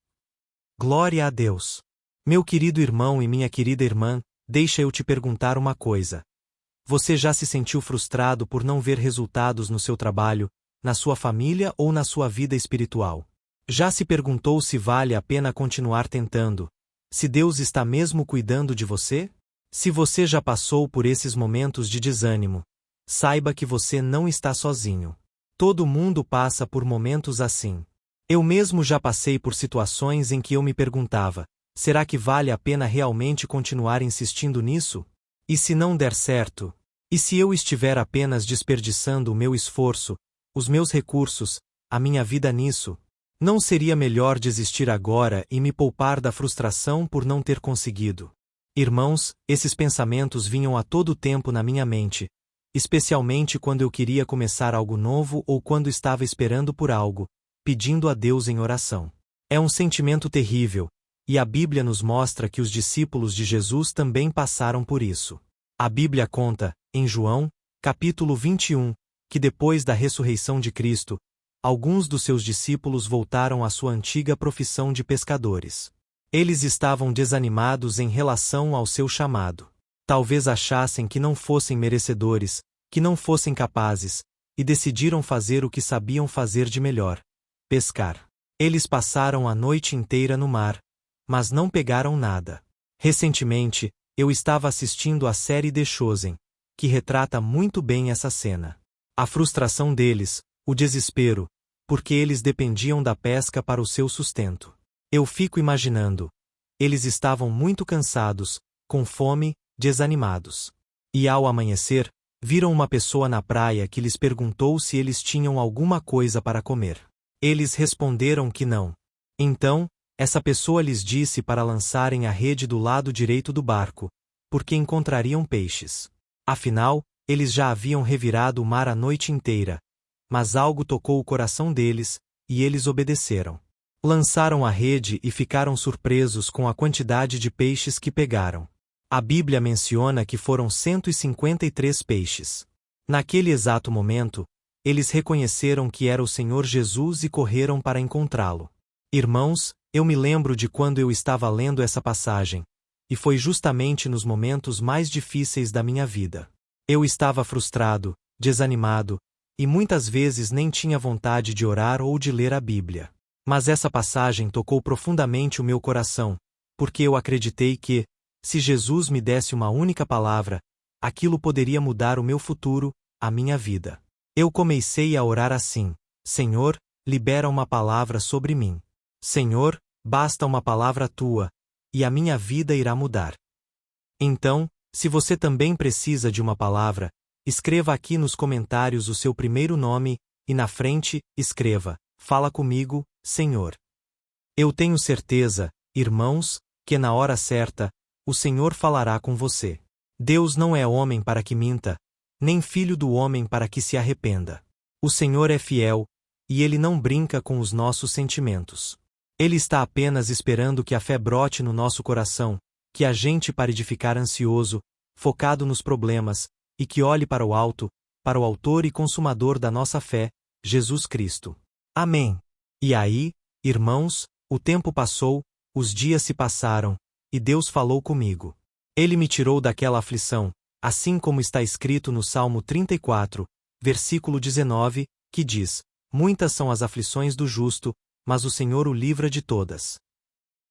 Glória a Deus! Meu querido irmão e minha querida irmã, deixa eu te perguntar uma coisa. Você já se sentiu frustrado por não ver resultados no seu trabalho, na sua família ou na sua vida espiritual? Já se perguntou se vale a pena continuar tentando? Se Deus está mesmo cuidando de você? Se você já passou por esses momentos de desânimo, saiba que você não está sozinho. Todo mundo passa por momentos assim. Eu mesmo já passei por situações em que eu me perguntava: será que vale a pena realmente continuar insistindo nisso? E se não der certo? E se eu estiver apenas desperdiçando o meu esforço, os meus recursos, a minha vida nisso? Não seria melhor desistir agora e me poupar da frustração por não ter conseguido? Irmãos, esses pensamentos vinham a todo tempo na minha mente, especialmente quando eu queria começar algo novo ou quando estava esperando por algo, pedindo a Deus em oração. É um sentimento terrível, e a Bíblia nos mostra que os discípulos de Jesus também passaram por isso. A Bíblia conta, em João, capítulo 21, que depois da ressurreição de Cristo, alguns dos seus discípulos voltaram à sua antiga profissão de pescadores. Eles estavam desanimados em relação ao seu chamado. Talvez achassem que não fossem merecedores, que não fossem capazes, e decidiram fazer o que sabiam fazer de melhor: pescar. Eles passaram a noite inteira no mar, mas não pegaram nada. Recentemente, eu estava assistindo a série The Chosen, que retrata muito bem essa cena. A frustração deles, o desespero, porque eles dependiam da pesca para o seu sustento. Eu fico imaginando. Eles estavam muito cansados, com fome, desanimados. E ao amanhecer, viram uma pessoa na praia que lhes perguntou se eles tinham alguma coisa para comer. Eles responderam que não. Então, essa pessoa lhes disse para lançarem a rede do lado direito do barco, porque encontrariam peixes. Afinal, eles já haviam revirado o mar a noite inteira, mas algo tocou o coração deles, e eles obedeceram. Lançaram a rede e ficaram surpresos com a quantidade de peixes que pegaram. A Bíblia menciona que foram 153 peixes. Naquele exato momento, eles reconheceram que era o Senhor Jesus e correram para encontrá-lo. Irmãos, eu me lembro de quando eu estava lendo essa passagem, e foi justamente nos momentos mais difíceis da minha vida. Eu estava frustrado, desanimado, e muitas vezes nem tinha vontade de orar ou de ler a Bíblia. Mas essa passagem tocou profundamente o meu coração, porque eu acreditei que, se Jesus me desse uma única palavra, aquilo poderia mudar o meu futuro, a minha vida. Eu comecei a orar assim: Senhor, libera uma palavra sobre mim. Senhor, basta uma palavra tua, e a minha vida irá mudar. Então, se você também precisa de uma palavra, escreva aqui nos comentários o seu primeiro nome, e na frente, escreva: Fala comigo, Senhor. Eu tenho certeza, irmãos, que na hora certa, o Senhor falará com você. Deus não é homem para que minta, nem filho do homem para que se arrependa. O Senhor é fiel, e Ele não brinca com os nossos sentimentos. Ele está apenas esperando que a fé brote no nosso coração, que a gente pare de ficar ansioso, focado nos problemas, e que olhe para o alto, para o autor e consumador da nossa fé, Jesus Cristo. Amém. E aí, irmãos, O tempo passou, os dias se passaram, e Deus falou comigo. Ele me tirou daquela aflição, assim como está escrito no Salmo 34, versículo 19, que diz: Muitas são as aflições do justo, mas o Senhor o livra de todas.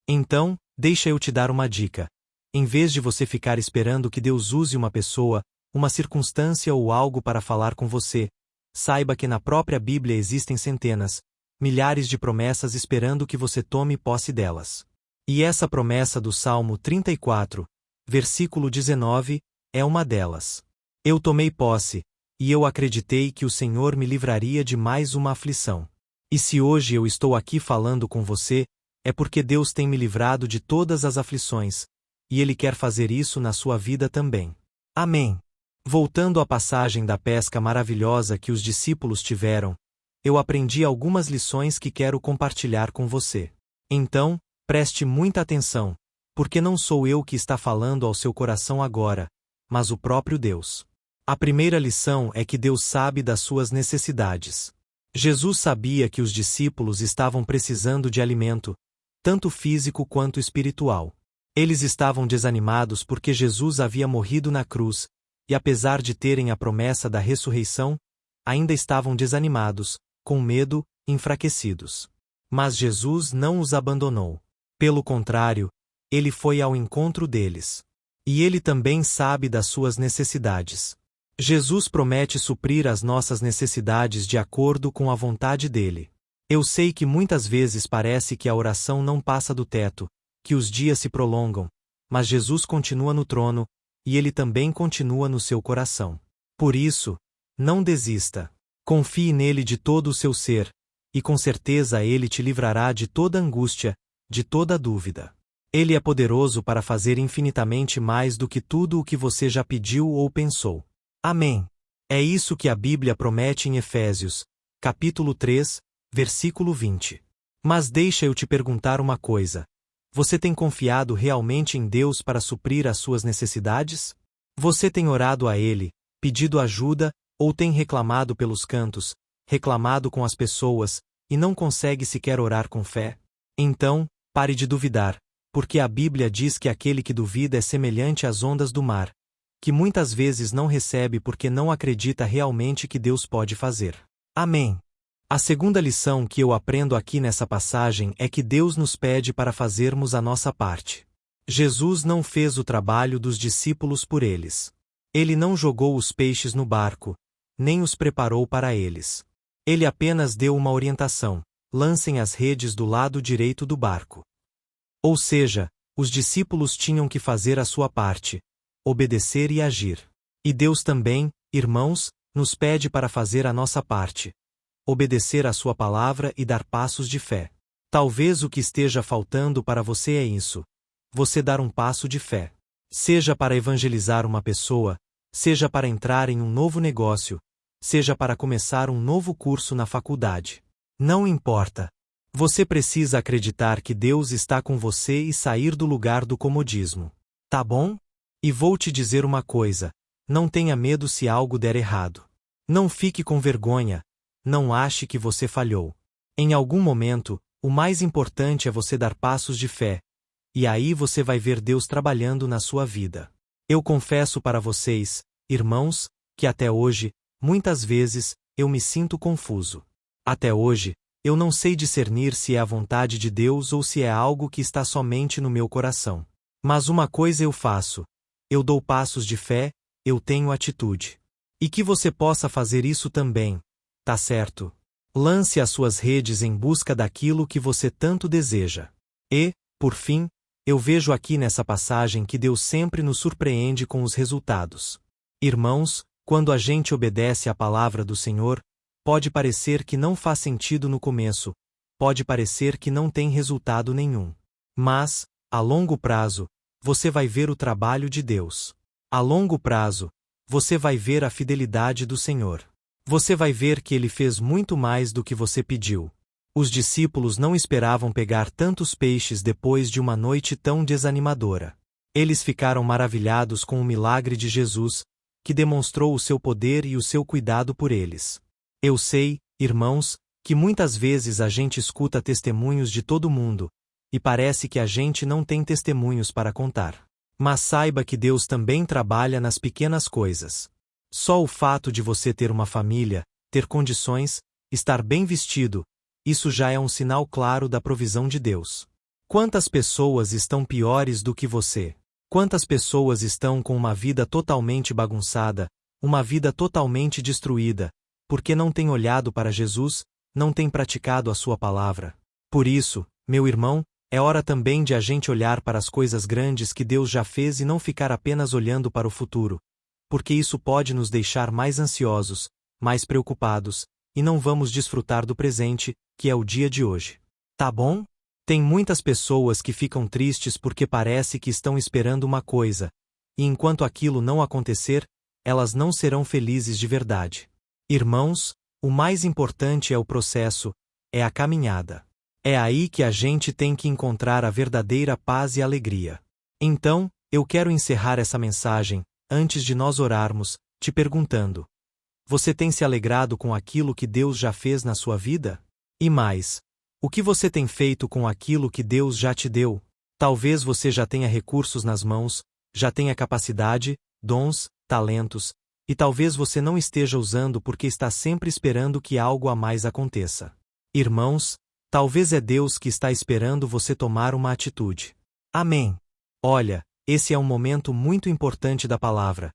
Então, deixa eu te dar uma dica. Em vez de você ficar esperando que Deus use uma pessoa, uma circunstância ou algo para falar com você, saiba que na própria Bíblia existem centenas, milhares de promessas esperando que você tome posse delas. E essa promessa do Salmo 34, versículo 19, é uma delas. Eu tomei posse, e eu acreditei que o Senhor me livraria de mais uma aflição. E se hoje eu estou aqui falando com você, é porque Deus tem me livrado de todas as aflições, e Ele quer fazer isso na sua vida também. Amém. Voltando à passagem da pesca maravilhosa que os discípulos tiveram, eu aprendi algumas lições que quero compartilhar com você. Então, preste muita atenção, porque não sou eu que está falando ao seu coração agora, mas o próprio Deus. A primeira lição é que Deus sabe das suas necessidades. Jesus sabia que os discípulos estavam precisando de alimento, tanto físico quanto espiritual. Eles estavam desanimados porque Jesus havia morrido na cruz, e apesar de terem a promessa da ressurreição, ainda estavam desanimados, com medo, enfraquecidos. Mas Jesus não os abandonou. Pelo contrário, Ele foi ao encontro deles. E Ele também sabe das suas necessidades. Jesus promete suprir as nossas necessidades de acordo com a vontade dEle. Eu sei que muitas vezes parece que a oração não passa do teto, que os dias se prolongam, mas Jesus continua no trono, e Ele também continua no seu coração. Por isso, não desista. Confie nele de todo o seu ser, e com certeza Ele te livrará de toda angústia, de toda dúvida. Ele é poderoso para fazer infinitamente mais do que tudo o que você já pediu ou pensou. Amém. É isso que a Bíblia promete em Efésios, capítulo 3, versículo 20. Mas deixa eu te perguntar uma coisa. Você tem confiado realmente em Deus para suprir as suas necessidades? Você tem orado a Ele, pedido ajuda, ou tem reclamado pelos cantos, reclamado com as pessoas, e não consegue sequer orar com fé? Então, pare de duvidar, porque a Bíblia diz que aquele que duvida é semelhante às ondas do mar, que muitas vezes não recebe porque não acredita realmente que Deus pode fazer. Amém. A segunda lição que eu aprendo aqui nessa passagem é que Deus nos pede para fazermos a nossa parte. Jesus não fez o trabalho dos discípulos por eles. Ele não jogou os peixes no barco, nem os preparou para eles. Ele apenas deu uma orientação: lancem as redes do lado direito do barco. Ou seja, os discípulos tinham que fazer a sua parte, obedecer e agir. E Deus também, irmãos, nos pede para fazer a nossa parte, obedecer à sua palavra e dar passos de fé. Talvez o que esteja faltando para você é isso: você dar um passo de fé. Seja para evangelizar uma pessoa, seja para entrar em um novo negócio, seja para começar um novo curso na faculdade. Não importa. Você precisa acreditar que Deus está com você e sair do lugar do comodismo. Tá bom? E vou te dizer uma coisa: não tenha medo se algo der errado. Não fique com vergonha. Não ache que você falhou. Em algum momento, o mais importante é você dar passos de fé. E aí você vai ver Deus trabalhando na sua vida. Eu confesso para vocês, irmãos, que até hoje, muitas vezes, eu me sinto confuso. Até hoje, eu não sei discernir se é a vontade de Deus ou se é algo que está somente no meu coração. Mas uma coisa eu faço: eu dou passos de fé, eu tenho atitude. E que você possa fazer isso também. Tá certo? Lance as suas redes em busca daquilo que você tanto deseja. E, por fim, eu vejo aqui nessa passagem que Deus sempre nos surpreende com os resultados. Irmãos, quando a gente obedece à palavra do Senhor, pode parecer que não faz sentido no começo, pode parecer que não tem resultado nenhum. Mas, a longo prazo, você vai ver o trabalho de Deus. A longo prazo, você vai ver a fidelidade do Senhor. Você vai ver que Ele fez muito mais do que você pediu. Os discípulos não esperavam pegar tantos peixes depois de uma noite tão desanimadora. Eles ficaram maravilhados com o milagre de Jesus, que demonstrou o seu poder e o seu cuidado por eles. Eu sei, irmãos, Que muitas vezes a gente escuta testemunhos de todo mundo, e parece que a gente não tem testemunhos para contar. Mas saiba que Deus também trabalha nas pequenas coisas. Só o fato de você ter uma família, ter condições, estar bem vestido, isso já é um sinal claro da provisão de Deus. Quantas pessoas estão piores do que você? Quantas pessoas estão com uma vida totalmente bagunçada, uma vida totalmente destruída, porque não têm olhado para Jesus, não têm praticado a sua palavra? Por isso, meu irmão, é hora também de a gente olhar para as coisas grandes que Deus já fez e não ficar apenas olhando para o futuro, porque isso pode nos deixar mais ansiosos, mais preocupados, e não vamos desfrutar do presente, que é o dia de hoje. Tá bom? Tem muitas pessoas que ficam tristes porque parece que estão esperando uma coisa, e enquanto aquilo não acontecer, elas não serão felizes de verdade. Irmãos, o mais importante é o processo, é a caminhada. É aí que a gente tem que encontrar a verdadeira paz e alegria. Então, eu quero encerrar essa mensagem, antes de nós orarmos, te perguntando: você tem se alegrado com aquilo que Deus já fez na sua vida? E mais, o que você tem feito com aquilo que Deus já te deu? Talvez você já tenha recursos nas mãos, já tenha capacidade, dons, talentos, e talvez você não esteja usando porque está sempre esperando que algo a mais aconteça. Irmãos, talvez é Deus que está esperando você tomar uma atitude. Amém. Olha, esse é um momento muito importante da palavra,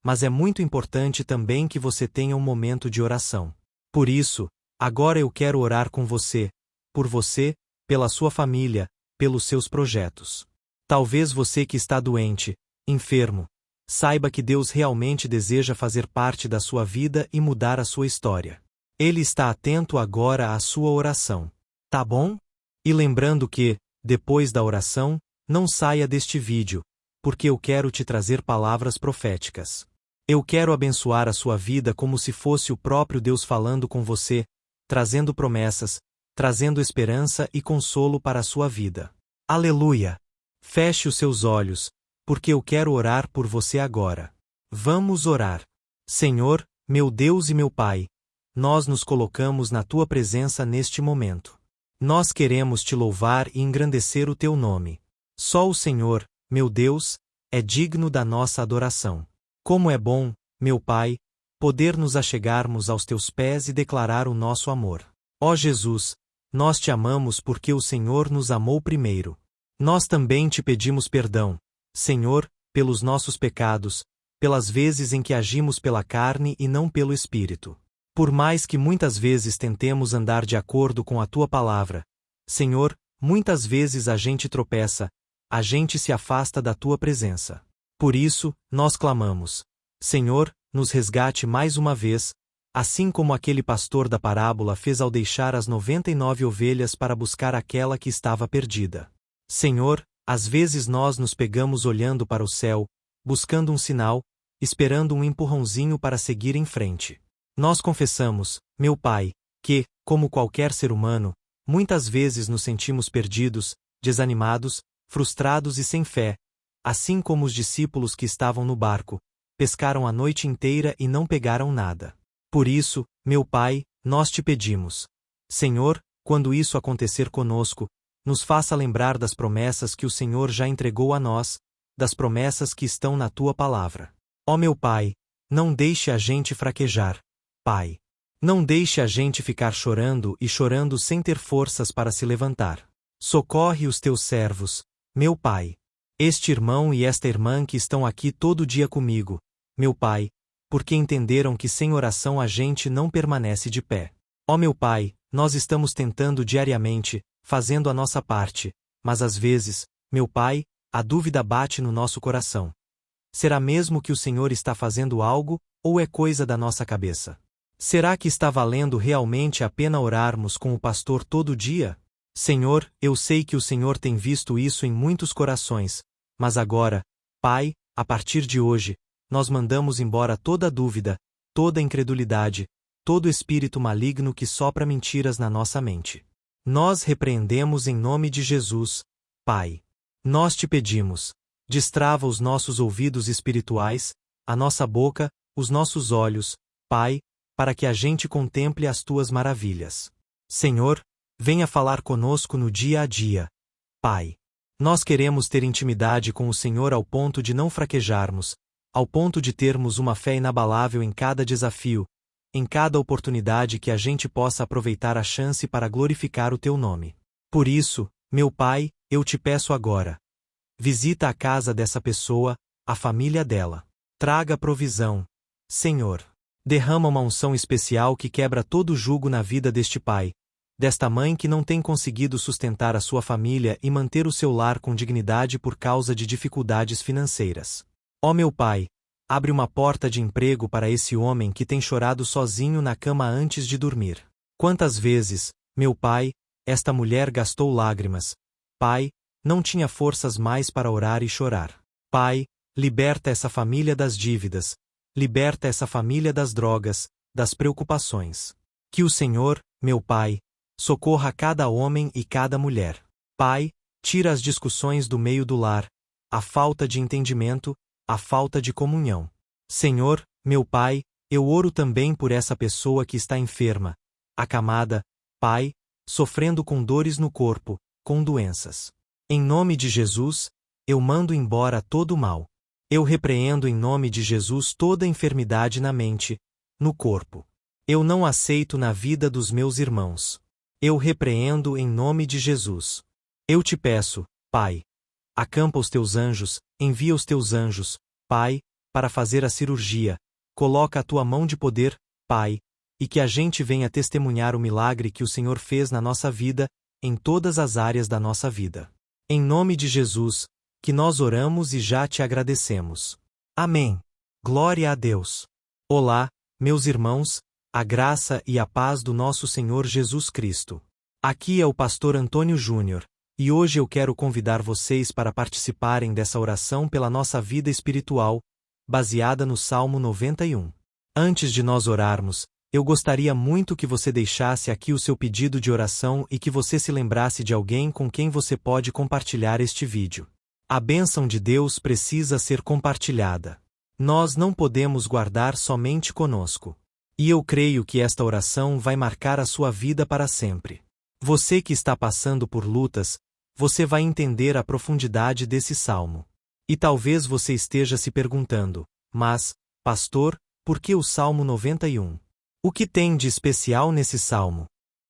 mas é muito importante também que você tenha um momento de oração. Por isso, agora eu quero orar com você, por você, pela sua família, pelos seus projetos. Talvez você que está doente, enfermo, saiba que Deus realmente deseja fazer parte da sua vida e mudar a sua história. Ele está atento agora à sua oração. Tá bom? E lembrando que, depois da oração, não saia deste vídeo, porque eu quero te trazer palavras proféticas. Eu quero abençoar a sua vida como se fosse o próprio Deus falando com você, trazendo promessas, trazendo esperança e consolo para a sua vida. Aleluia! Feche os seus olhos, porque eu quero orar por você agora. Vamos orar. Senhor, meu Deus e meu Pai, nós nos colocamos na tua presença neste momento. Nós queremos te louvar e engrandecer o teu nome. Só o Senhor, meu Deus, é digno da nossa adoração. Como é bom, meu Pai, poder nos achegarmos aos teus pés e declarar o nosso amor. Ó Jesus, nós te amamos porque o Senhor nos amou primeiro. Nós também te pedimos perdão, Senhor, pelos nossos pecados, pelas vezes em que agimos pela carne e não pelo Espírito. Por mais que muitas vezes tentemos andar de acordo com a tua palavra, Senhor, muitas vezes a gente tropeça, a gente se afasta da tua presença. Por isso, nós clamamos: Senhor, nos resgate mais uma vez, assim como aquele pastor da parábola fez ao deixar as 99 ovelhas para buscar aquela que estava perdida. Senhor, às vezes nós nos pegamos olhando para o céu, buscando um sinal, esperando um empurrãozinho para seguir em frente. Nós confessamos, meu Pai, que, como qualquer ser humano, muitas vezes nos sentimos perdidos, desanimados, frustrados e sem fé, assim como os discípulos que estavam no barco, pescaram a noite inteira e não pegaram nada. Por isso, meu Pai, nós te pedimos: Senhor, quando isso acontecer conosco, nos faça lembrar das promessas que o Senhor já entregou a nós, das promessas que estão na tua palavra. Ó meu Pai, não deixe a gente fraquejar, Pai. Não deixe a gente ficar chorando e chorando sem ter forças para se levantar. Socorre os teus servos, meu Pai. Este irmão e esta irmã que estão aqui todo dia comigo, meu Pai, porque entenderam que sem oração a gente não permanece de pé. Ó meu Pai, nós estamos tentando diariamente, fazendo a nossa parte, mas às vezes, meu Pai, a dúvida bate no nosso coração. Será mesmo que o Senhor está fazendo algo, ou é coisa da nossa cabeça? Será que está valendo realmente a pena orarmos com o pastor todo dia? Senhor, eu sei que o Senhor tem visto isso em muitos corações, mas agora, Pai, a partir de hoje, nós mandamos embora toda dúvida, toda incredulidade, todo espírito maligno que sopra mentiras na nossa mente. Nós repreendemos em nome de Jesus, Pai. Nós te pedimos: destrava os nossos ouvidos espirituais, a nossa boca, os nossos olhos, Pai, para que a gente contemple as tuas maravilhas. Senhor, venha falar conosco no dia a dia. Pai. Nós queremos ter intimidade com o Senhor ao ponto de não fraquejarmos, ao ponto de termos uma fé inabalável em cada desafio, em cada oportunidade que a gente possa aproveitar a chance para glorificar o Teu nome. Por isso, meu Pai, eu te peço agora. Visita a casa dessa pessoa, a família dela. Traga provisão. Senhor. Derrama uma unção especial que quebra todo jugo na vida deste pai, desta mãe que não tem conseguido sustentar a sua família e manter o seu lar com dignidade por causa de dificuldades financeiras. Ó meu Pai, abre uma porta de emprego para esse homem que tem chorado sozinho na cama antes de dormir. Quantas vezes, meu Pai, esta mulher gastou lágrimas. Pai, não tinha forças mais para orar e chorar. Pai, liberta essa família das dívidas, liberta essa família das drogas, das preocupações. Que o Senhor, meu Pai, socorra cada homem e cada mulher. Pai, tira as discussões do meio do lar, a falta de entendimento, a falta de comunhão. Senhor, meu Pai, eu oro também por essa pessoa que está enferma, acamada, Pai, sofrendo com dores no corpo, com doenças. Em nome de Jesus, eu mando embora todo o mal. Eu repreendo em nome de Jesus toda enfermidade na mente, no corpo. Eu não aceito na vida dos meus irmãos. Eu repreendo em nome de Jesus. Eu te peço, Pai. Acampa os teus anjos, envia os teus anjos, Pai, para fazer a cirurgia. Coloca a tua mão de poder, Pai, e que a gente venha testemunhar o milagre que o Senhor fez na nossa vida, em todas as áreas da nossa vida. Em nome de Jesus, que nós oramos e já te agradecemos. Amém. Glória a Deus. Olá, meus irmãos, a graça e a paz do nosso Senhor Jesus Cristo. Aqui é o pastor Antônio Júnior, e hoje eu quero convidar vocês para participarem dessa oração pela nossa vida espiritual, baseada no Salmo 91. Antes de nós orarmos, eu gostaria muito que você deixasse aqui o seu pedido de oração e que você se lembrasse de alguém com quem você pode compartilhar este vídeo. A bênção de Deus precisa ser compartilhada. Nós não podemos guardar somente conosco. E eu creio que esta oração vai marcar a sua vida para sempre. Você que está passando por lutas, você vai entender a profundidade desse salmo. E talvez você esteja se perguntando, mas, pastor, por que o Salmo 91? O que tem de especial nesse salmo?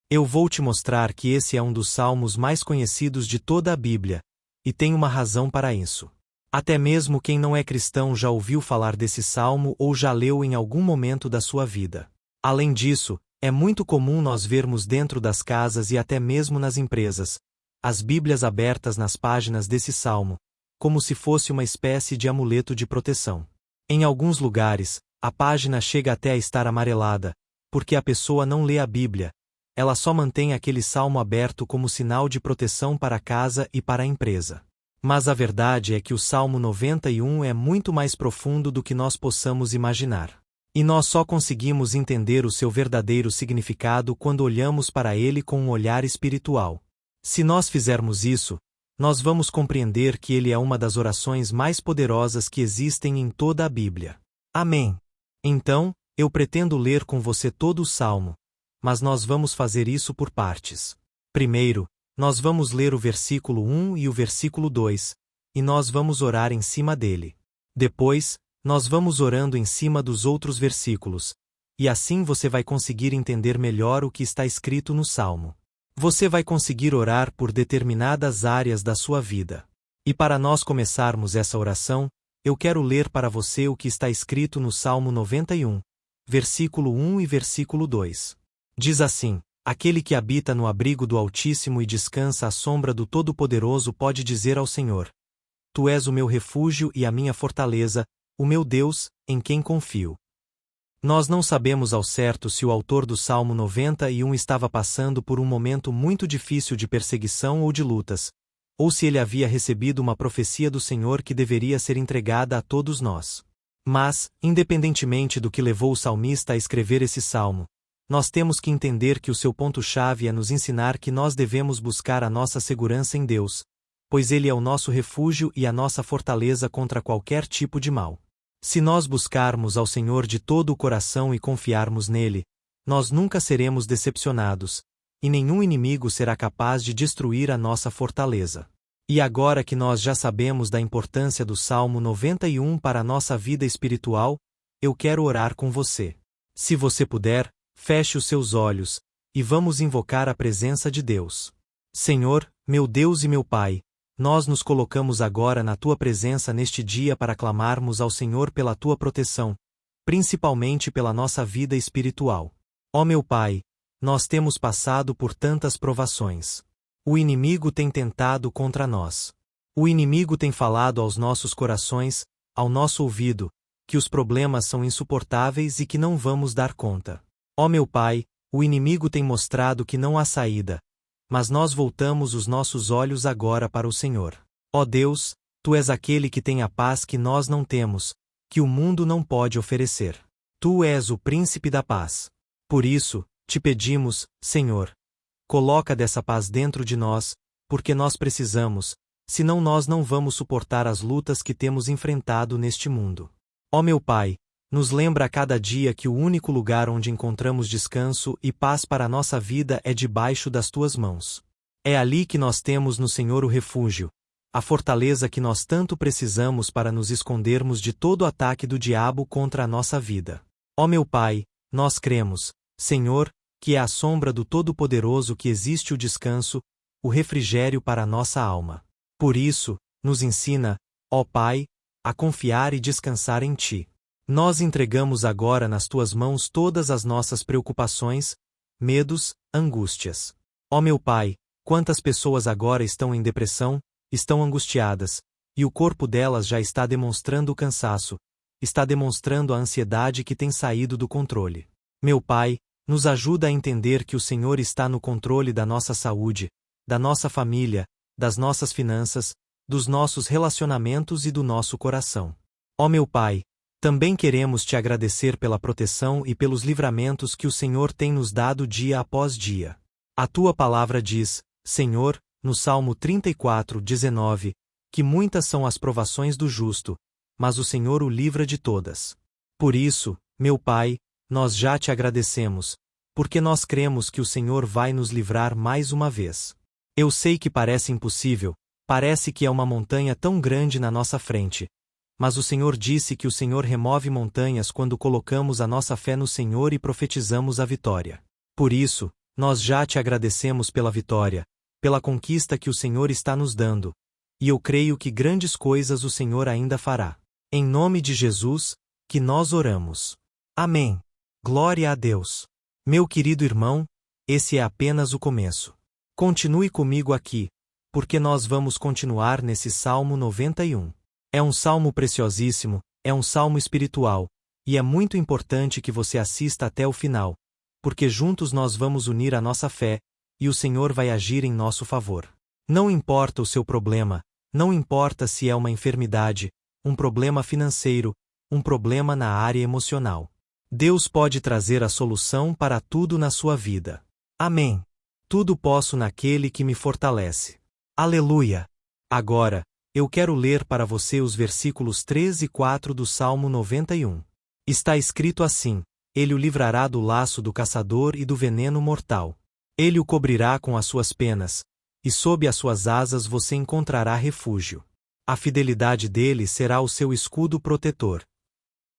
Eu vou te mostrar que esse é um dos salmos mais conhecidos de toda a Bíblia, e tem uma razão para isso. Até mesmo quem não é cristão já ouviu falar desse salmo ou já leu em algum momento da sua vida. Além disso, é muito comum nós vermos dentro das casas e até mesmo nas empresas, as Bíblias abertas nas páginas desse salmo, como se fosse uma espécie de amuleto de proteção. Em alguns lugares, a página chega até a estar amarelada, porque a pessoa não lê a Bíblia, ela só mantém aquele salmo aberto como sinal de proteção para a casa e para a empresa. Mas a verdade é que o Salmo 91 é muito mais profundo do que nós possamos imaginar. E nós só conseguimos entender o seu verdadeiro significado quando olhamos para ele com um olhar espiritual. Se nós fizermos isso, nós vamos compreender que ele é uma das orações mais poderosas que existem em toda a Bíblia. Amém. Então, eu pretendo ler com você todo o Salmo, mas nós vamos fazer isso por partes. Primeiro, nós vamos ler o versículo 1 e o versículo 2, e nós vamos orar em cima dele. Depois, nós vamos orando em cima dos outros versículos, e assim você vai conseguir entender melhor o que está escrito no Salmo. Você vai conseguir orar por determinadas áreas da sua vida. E para nós começarmos essa oração, eu quero ler para você o que está escrito no Salmo 91, versículo 1 e versículo 2. Diz assim: Aquele que habita no abrigo do Altíssimo e descansa à sombra do Todo-Poderoso pode dizer ao Senhor: Tu és o meu refúgio e a minha fortaleza, o meu Deus, em quem confio. Nós não sabemos ao certo se o autor do Salmo 91 estava passando por um momento muito difícil de perseguição ou de lutas, ou se ele havia recebido uma profecia do Senhor que deveria ser entregada a todos nós. Mas, independentemente do que levou o salmista a escrever esse salmo, nós temos que entender que o seu ponto-chave é nos ensinar que nós devemos buscar a nossa segurança em Deus, pois Ele é o nosso refúgio e a nossa fortaleza contra qualquer tipo de mal. Se nós buscarmos ao Senhor de todo o coração e confiarmos nele, nós nunca seremos decepcionados, e nenhum inimigo será capaz de destruir a nossa fortaleza. E agora que nós já sabemos da importância do Salmo 91 para a nossa vida espiritual, eu quero orar com você. Se você puder, feche os seus olhos, e vamos invocar a presença de Deus. Senhor, meu Deus e meu Pai, nós nos colocamos agora na Tua presença neste dia para clamarmos ao Senhor pela Tua proteção, principalmente pela nossa vida espiritual. Ó meu Pai, nós temos passado por tantas provações. O inimigo tem tentado contra nós. O inimigo tem falado aos nossos corações, ao nosso ouvido, que os problemas são insuportáveis e que não vamos dar conta. Ó meu Pai, o inimigo tem mostrado que não há saída, mas nós voltamos os nossos olhos agora para o Senhor. Ó Deus, Tu és aquele que tem a paz que nós não temos, que o mundo não pode oferecer. Tu és o príncipe da paz. Por isso, te pedimos, Senhor, coloca dessa paz dentro de nós, porque nós precisamos, senão nós não vamos suportar as lutas que temos enfrentado neste mundo. Ó meu Pai, nos lembra a cada dia que o único lugar onde encontramos descanso e paz para a nossa vida é debaixo das Tuas mãos. É ali que nós temos no Senhor o refúgio, a fortaleza que nós tanto precisamos para nos escondermos de todo o ataque do diabo contra a nossa vida. Ó meu Pai, nós cremos, Senhor, que é à sombra do Todo-Poderoso que existe o descanso, o refrigério para a nossa alma. Por isso, nos ensina, ó Pai, a confiar e descansar em Ti. Nós entregamos agora nas Tuas mãos todas as nossas preocupações, medos, angústias. Ó meu Pai, quantas pessoas agora estão em depressão, estão angustiadas, e o corpo delas já está demonstrando o cansaço, está demonstrando a ansiedade que tem saído do controle. Meu Pai, nos ajuda a entender que o Senhor está no controle da nossa saúde, da nossa família, das nossas finanças, dos nossos relacionamentos e do nosso coração. Ó meu Pai, também queremos Te agradecer pela proteção e pelos livramentos que o Senhor tem nos dado dia após dia. A Tua palavra diz, Senhor, no Salmo 34:19, que muitas são as provações do justo, mas o Senhor o livra de todas. Por isso, meu Pai, nós já Te agradecemos, porque nós cremos que o Senhor vai nos livrar mais uma vez. Eu sei que parece impossível, parece que é uma montanha tão grande na nossa frente, mas o Senhor disse que o Senhor remove montanhas quando colocamos a nossa fé no Senhor e profetizamos a vitória. Por isso, nós já Te agradecemos pela vitória, pela conquista que o Senhor está nos dando, e eu creio que grandes coisas o Senhor ainda fará. Em nome de Jesus, que nós oramos. Amém. Glória a Deus. Meu querido irmão, esse é apenas o começo. Continue comigo aqui, porque nós vamos continuar nesse Salmo 91. É um salmo preciosíssimo, é um salmo espiritual, e é muito importante que você assista até o final, porque juntos nós vamos unir a nossa fé, e o Senhor vai agir em nosso favor. Não importa o seu problema, não importa se é uma enfermidade, um problema financeiro, um problema na área emocional. Deus pode trazer a solução para tudo na sua vida. Amém. Tudo posso naquele que me fortalece. Aleluia. Agora, eu quero ler para você os versículos 3 e 4 do Salmo 91. Está escrito assim: Ele o livrará do laço do caçador e do veneno mortal. Ele o cobrirá com as suas penas, e sob as suas asas você encontrará refúgio. A fidelidade dele será o seu escudo protetor.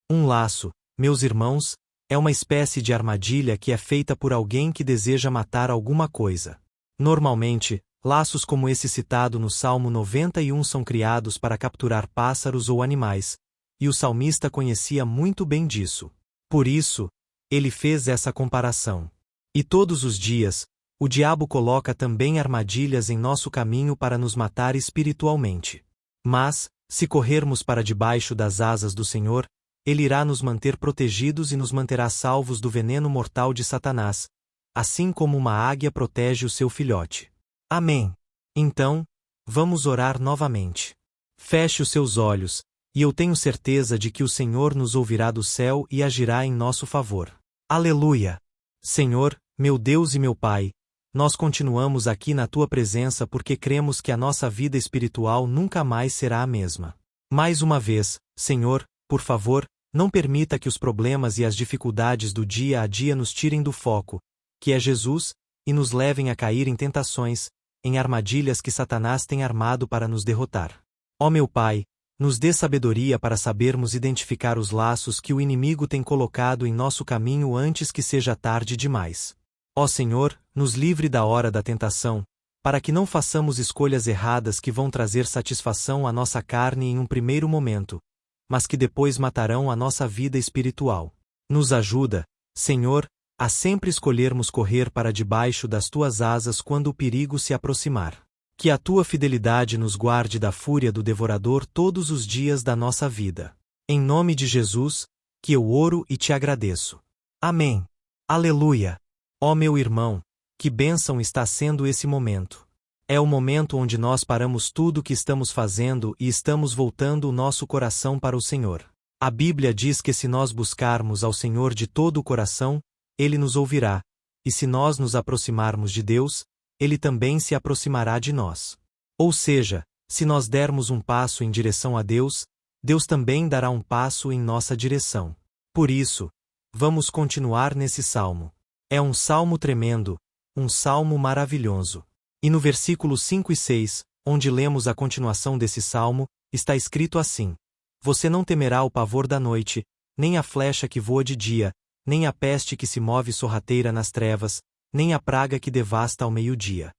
Um laço, meus irmãos, é uma espécie de armadilha que é feita por alguém que deseja matar alguma coisa. Normalmente, laços como esse citado no Salmo 91 são criados para capturar pássaros ou animais, e o salmista conhecia muito bem disso. Por isso, ele fez essa comparação. E todos os dias, o diabo coloca também armadilhas em nosso caminho para nos matar espiritualmente. Mas, se corrermos para debaixo das asas do Senhor, Ele irá nos manter protegidos e nos manterá salvos do veneno mortal de Satanás, assim como uma águia protege o seu filhote. Amém. Então, vamos orar novamente. Feche os seus olhos, e eu tenho certeza de que o Senhor nos ouvirá do céu e agirá em nosso favor. Aleluia! Senhor, meu Deus e meu Pai, nós continuamos aqui na Tua presença porque cremos que a nossa vida espiritual nunca mais será a mesma. Mais uma vez, Senhor, por favor, não permita que os problemas e as dificuldades do dia a dia nos tirem do foco, que é Jesus, e nos levem a cair em tentações, em armadilhas que Satanás tem armado para nos derrotar. Ó meu Pai, nos dê sabedoria para sabermos identificar os laços que o inimigo tem colocado em nosso caminho antes que seja tarde demais. Ó Senhor, nos livre da hora da tentação, para que não façamos escolhas erradas que vão trazer satisfação à nossa carne em um primeiro momento, mas que depois matarão a nossa vida espiritual. Nos ajuda, Senhor, a sempre escolhermos correr para debaixo das Tuas asas quando o perigo se aproximar. Que a Tua fidelidade nos guarde da fúria do devorador todos os dias da nossa vida. Em nome de Jesus, que eu oro e te agradeço. Amém. Aleluia. Ó meu irmão, que bênção está sendo esse momento. É o momento onde nós paramos tudo o que estamos fazendo e estamos voltando o nosso coração para o Senhor. A Bíblia diz que se nós buscarmos ao Senhor de todo o coração, Ele nos ouvirá, e se nós nos aproximarmos de Deus, Ele também se aproximará de nós. Ou seja, se nós dermos um passo em direção a Deus, Deus também dará um passo em nossa direção. Por isso, vamos continuar nesse salmo. É um salmo tremendo, um salmo maravilhoso. E no versículo 5 e 6, onde lemos a continuação desse salmo, está escrito assim: Você não temerá o pavor da noite, nem a flecha que voa de dia, nem a peste que se move sorrateira nas trevas, nem a praga que devasta ao meio-dia.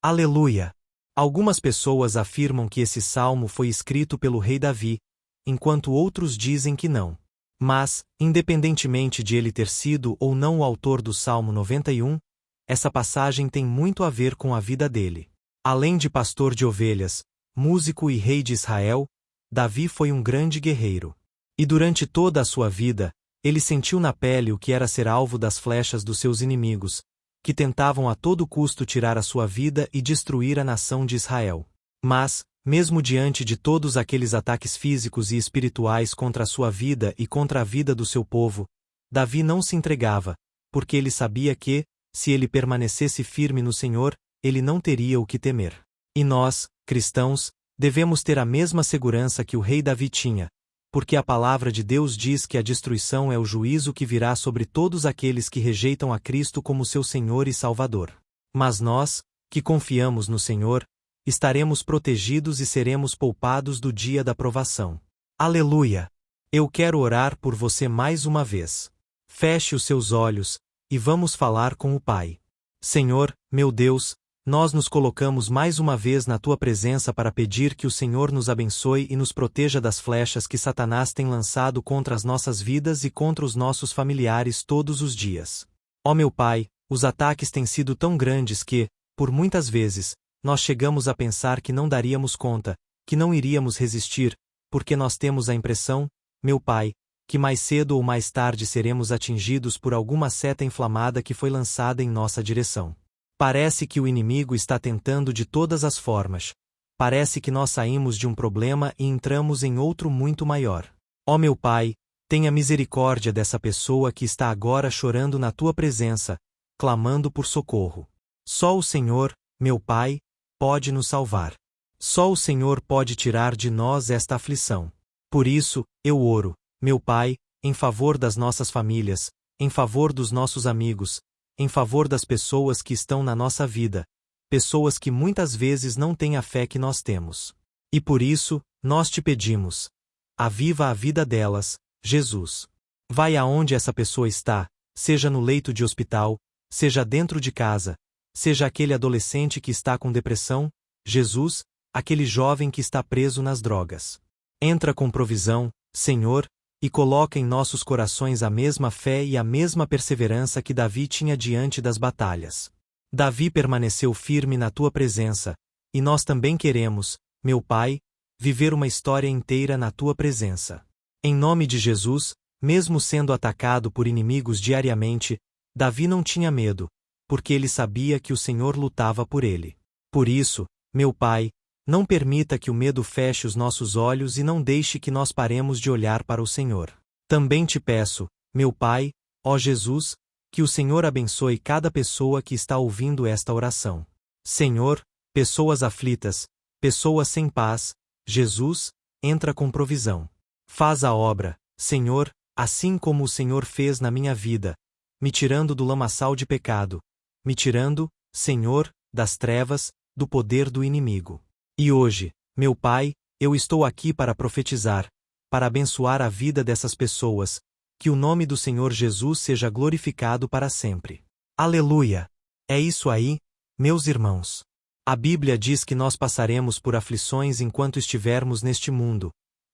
Aleluia! Algumas pessoas afirmam que esse salmo foi escrito pelo rei Davi, enquanto outros dizem que não. Mas, independentemente de ele ter sido ou não o autor do Salmo 91, essa passagem tem muito a ver com a vida dele. Além de pastor de ovelhas, músico e rei de Israel, Davi foi um grande guerreiro. E durante toda a sua vida, ele sentiu na pele o que era ser alvo das flechas dos seus inimigos, que tentavam a todo custo tirar a sua vida e destruir a nação de Israel. Mas, mesmo diante de todos aqueles ataques físicos e espirituais contra a sua vida e contra a vida do seu povo, Davi não se entregava, porque ele sabia que, se ele permanecesse firme no Senhor, ele não teria o que temer. E nós, cristãos, devemos ter a mesma segurança que o rei Davi tinha, porque a palavra de Deus diz que a destruição é o juízo que virá sobre todos aqueles que rejeitam a Cristo como seu Senhor e Salvador. Mas nós, que confiamos no Senhor, estaremos protegidos e seremos poupados do dia da provação. Aleluia! Eu quero orar por você mais uma vez. Feche os seus olhos, e vamos falar com o Pai. Senhor, meu Deus, nós nos colocamos mais uma vez na Tua presença para pedir que o Senhor nos abençoe e nos proteja das flechas que Satanás tem lançado contra as nossas vidas e contra os nossos familiares todos os dias. Ó meu Pai, os ataques têm sido tão grandes que, por muitas vezes, nós chegamos a pensar que não daríamos conta, que não iríamos resistir, porque nós temos a impressão, meu Pai, que mais cedo ou mais tarde seremos atingidos por alguma seta inflamada que foi lançada em nossa direção. Parece que o inimigo está tentando de todas as formas. Parece que nós saímos de um problema e entramos em outro muito maior. Ó meu Pai, tenha misericórdia dessa pessoa que está agora chorando na Tua presença, clamando por socorro. Só o Senhor, meu Pai, pode nos salvar. Só o Senhor pode tirar de nós esta aflição. Por isso, eu oro, meu Pai, em favor das nossas famílias, em favor dos nossos amigos, em favor das pessoas que estão na nossa vida, pessoas que muitas vezes não têm a fé que nós temos. E por isso, nós te pedimos: aviva a vida delas, Jesus. Vai aonde essa pessoa está, seja no leito de hospital, seja dentro de casa, seja aquele adolescente que está com depressão, Jesus, aquele jovem que está preso nas drogas. Entra com provisão, Senhor, e coloca em nossos corações a mesma fé e a mesma perseverança que Davi tinha diante das batalhas. Davi permaneceu firme na Tua presença, e nós também queremos, meu Pai, viver uma história inteira na Tua presença. Em nome de Jesus, mesmo sendo atacado por inimigos diariamente, Davi não tinha medo, porque ele sabia que o Senhor lutava por ele. Por isso, meu Pai, não permita que o medo feche os nossos olhos e não deixe que nós paremos de olhar para o Senhor. Também te peço, meu Pai, ó Jesus, que o Senhor abençoe cada pessoa que está ouvindo esta oração. Senhor, pessoas aflitas, pessoas sem paz, Jesus, entra com provisão. Faz a obra, Senhor, assim como o Senhor fez na minha vida, me tirando do lamaçal de pecado, me tirando, Senhor, das trevas, do poder do inimigo. E hoje, meu Pai, eu estou aqui para profetizar, para abençoar a vida dessas pessoas, que o nome do Senhor Jesus seja glorificado para sempre. Aleluia! É isso aí, meus irmãos. A Bíblia diz que nós passaremos por aflições enquanto estivermos neste mundo,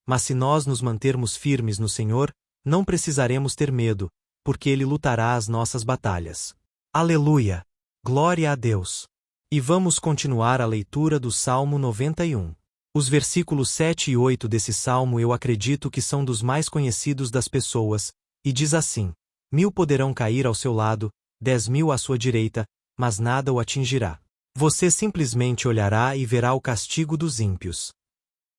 mas se nós nos mantermos firmes no Senhor, não precisaremos ter medo, porque Ele lutará as nossas batalhas. Aleluia! Glória a Deus! E vamos continuar a leitura do Salmo 91. Os versículos 7 e 8 desse salmo eu acredito que são dos mais conhecidos das pessoas, e diz assim: 1000 poderão cair ao seu lado, 10.000 à sua direita, mas nada o atingirá. Você simplesmente olhará e verá o castigo dos ímpios.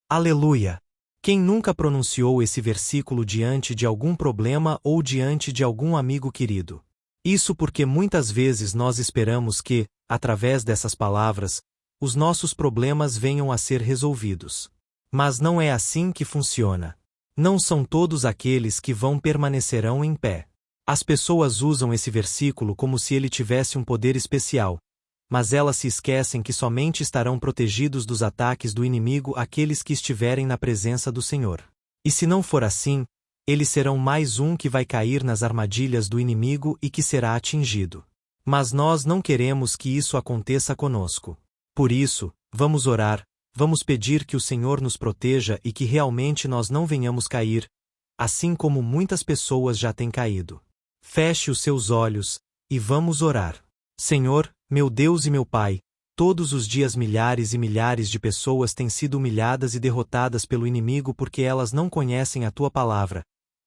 Aleluia! Quem nunca pronunciou esse versículo diante de algum problema ou diante de algum amigo querido? Isso porque muitas vezes nós esperamos que, através dessas palavras, os nossos problemas venham a ser resolvidos. Mas não é assim que funciona. Não são todos aqueles que permanecerão em pé. As pessoas usam esse versículo como se ele tivesse um poder especial, mas elas se esquecem que somente estarão protegidos dos ataques do inimigo aqueles que estiverem na presença do Senhor. E se não for assim, eles serão mais um que vai cair nas armadilhas do inimigo e que será atingido. Mas nós não queremos que isso aconteça conosco. Por isso, vamos orar, vamos pedir que o Senhor nos proteja e que realmente nós não venhamos cair, assim como muitas pessoas já têm caído. Feche os seus olhos, e vamos orar. Senhor, meu Deus e meu Pai, todos os dias milhares e milhares de pessoas têm sido humilhadas e derrotadas pelo inimigo porque elas não conhecem a Tua palavra.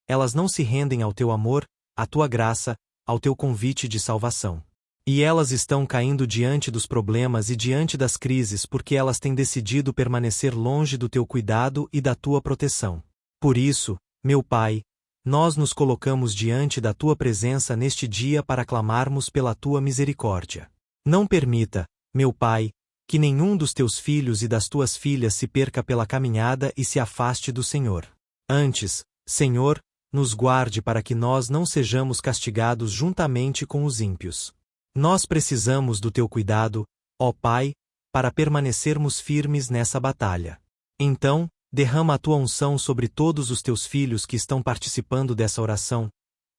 Elas não se rendem ao Teu amor, à Tua graça, ao Teu convite de salvação. E elas estão caindo diante dos problemas e diante das crises porque elas têm decidido permanecer longe do Teu cuidado e da Tua proteção. Por isso, meu Pai, nós nos colocamos diante da Tua presença neste dia para clamarmos pela Tua misericórdia. Não permita, meu Pai, que nenhum dos Teus filhos e das Tuas filhas se perca pela caminhada e se afaste do Senhor. Antes, Senhor, nos guarde para que nós não sejamos castigados juntamente com os ímpios. Nós precisamos do Teu cuidado, ó Pai, para permanecermos firmes nessa batalha. Então, derrama a Tua unção sobre todos os Teus filhos que estão participando dessa oração,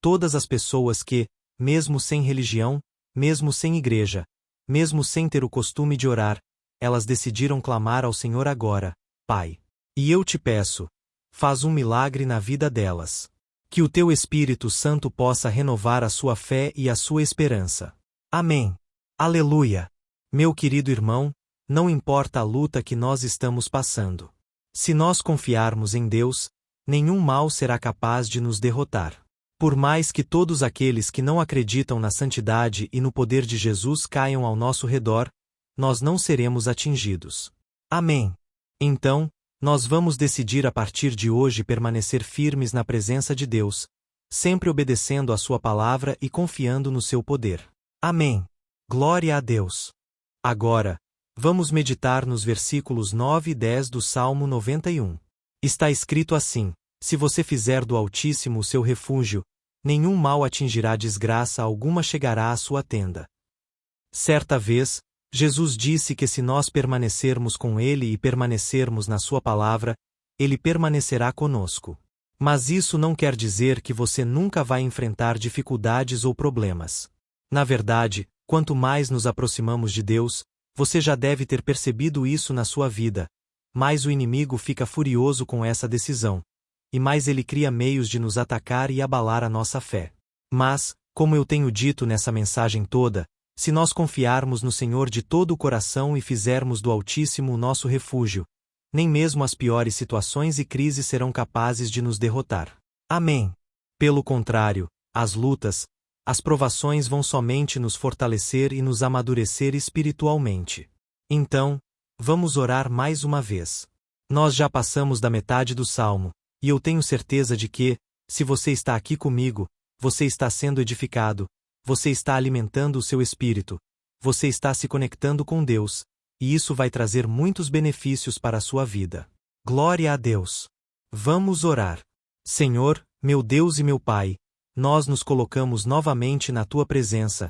todas as pessoas que, mesmo sem religião, mesmo sem igreja, mesmo sem ter o costume de orar, elas decidiram clamar ao Senhor agora, Pai. E eu te peço, faz um milagre na vida delas. Que o Teu Espírito Santo possa renovar a sua fé e a sua esperança. Amém. Aleluia. Meu querido irmão, não importa a luta que nós estamos passando. Se nós confiarmos em Deus, nenhum mal será capaz de nos derrotar. Por mais que todos aqueles que não acreditam na santidade e no poder de Jesus caiam ao nosso redor, nós não seremos atingidos. Amém. Então, nós vamos decidir a partir de hoje permanecer firmes na presença de Deus, sempre obedecendo a Sua palavra e confiando no seu poder. Amém. Glória a Deus. Agora, vamos meditar nos versículos 9 e 10 do Salmo 91. Está escrito assim: Se você fizer do Altíssimo o seu refúgio, nenhum mal atingirá, desgraça alguma chegará à sua tenda. Certa vez, Jesus disse que se nós permanecermos com Ele e permanecermos na Sua palavra, Ele permanecerá conosco. Mas isso não quer dizer que você nunca vai enfrentar dificuldades ou problemas. Na verdade, quanto mais nos aproximamos de Deus, você já deve ter percebido isso na sua vida, mais o inimigo fica furioso com essa decisão, e mais ele cria meios de nos atacar e abalar a nossa fé. Mas, como eu tenho dito nessa mensagem toda, se nós confiarmos no Senhor de todo o coração e fizermos do Altíssimo o nosso refúgio, nem mesmo as piores situações e crises serão capazes de nos derrotar. Amém. Pelo contrário, as lutas, as provações vão somente nos fortalecer e nos amadurecer espiritualmente. Então, vamos orar mais uma vez. Nós já passamos da metade do salmo, e eu tenho certeza de que, se você está aqui comigo, você está sendo edificado, você está alimentando o seu espírito, você está se conectando com Deus, e isso vai trazer muitos benefícios para a sua vida. Glória a Deus. Vamos orar. Senhor, meu Deus e meu Pai, nós nos colocamos novamente na Tua presença,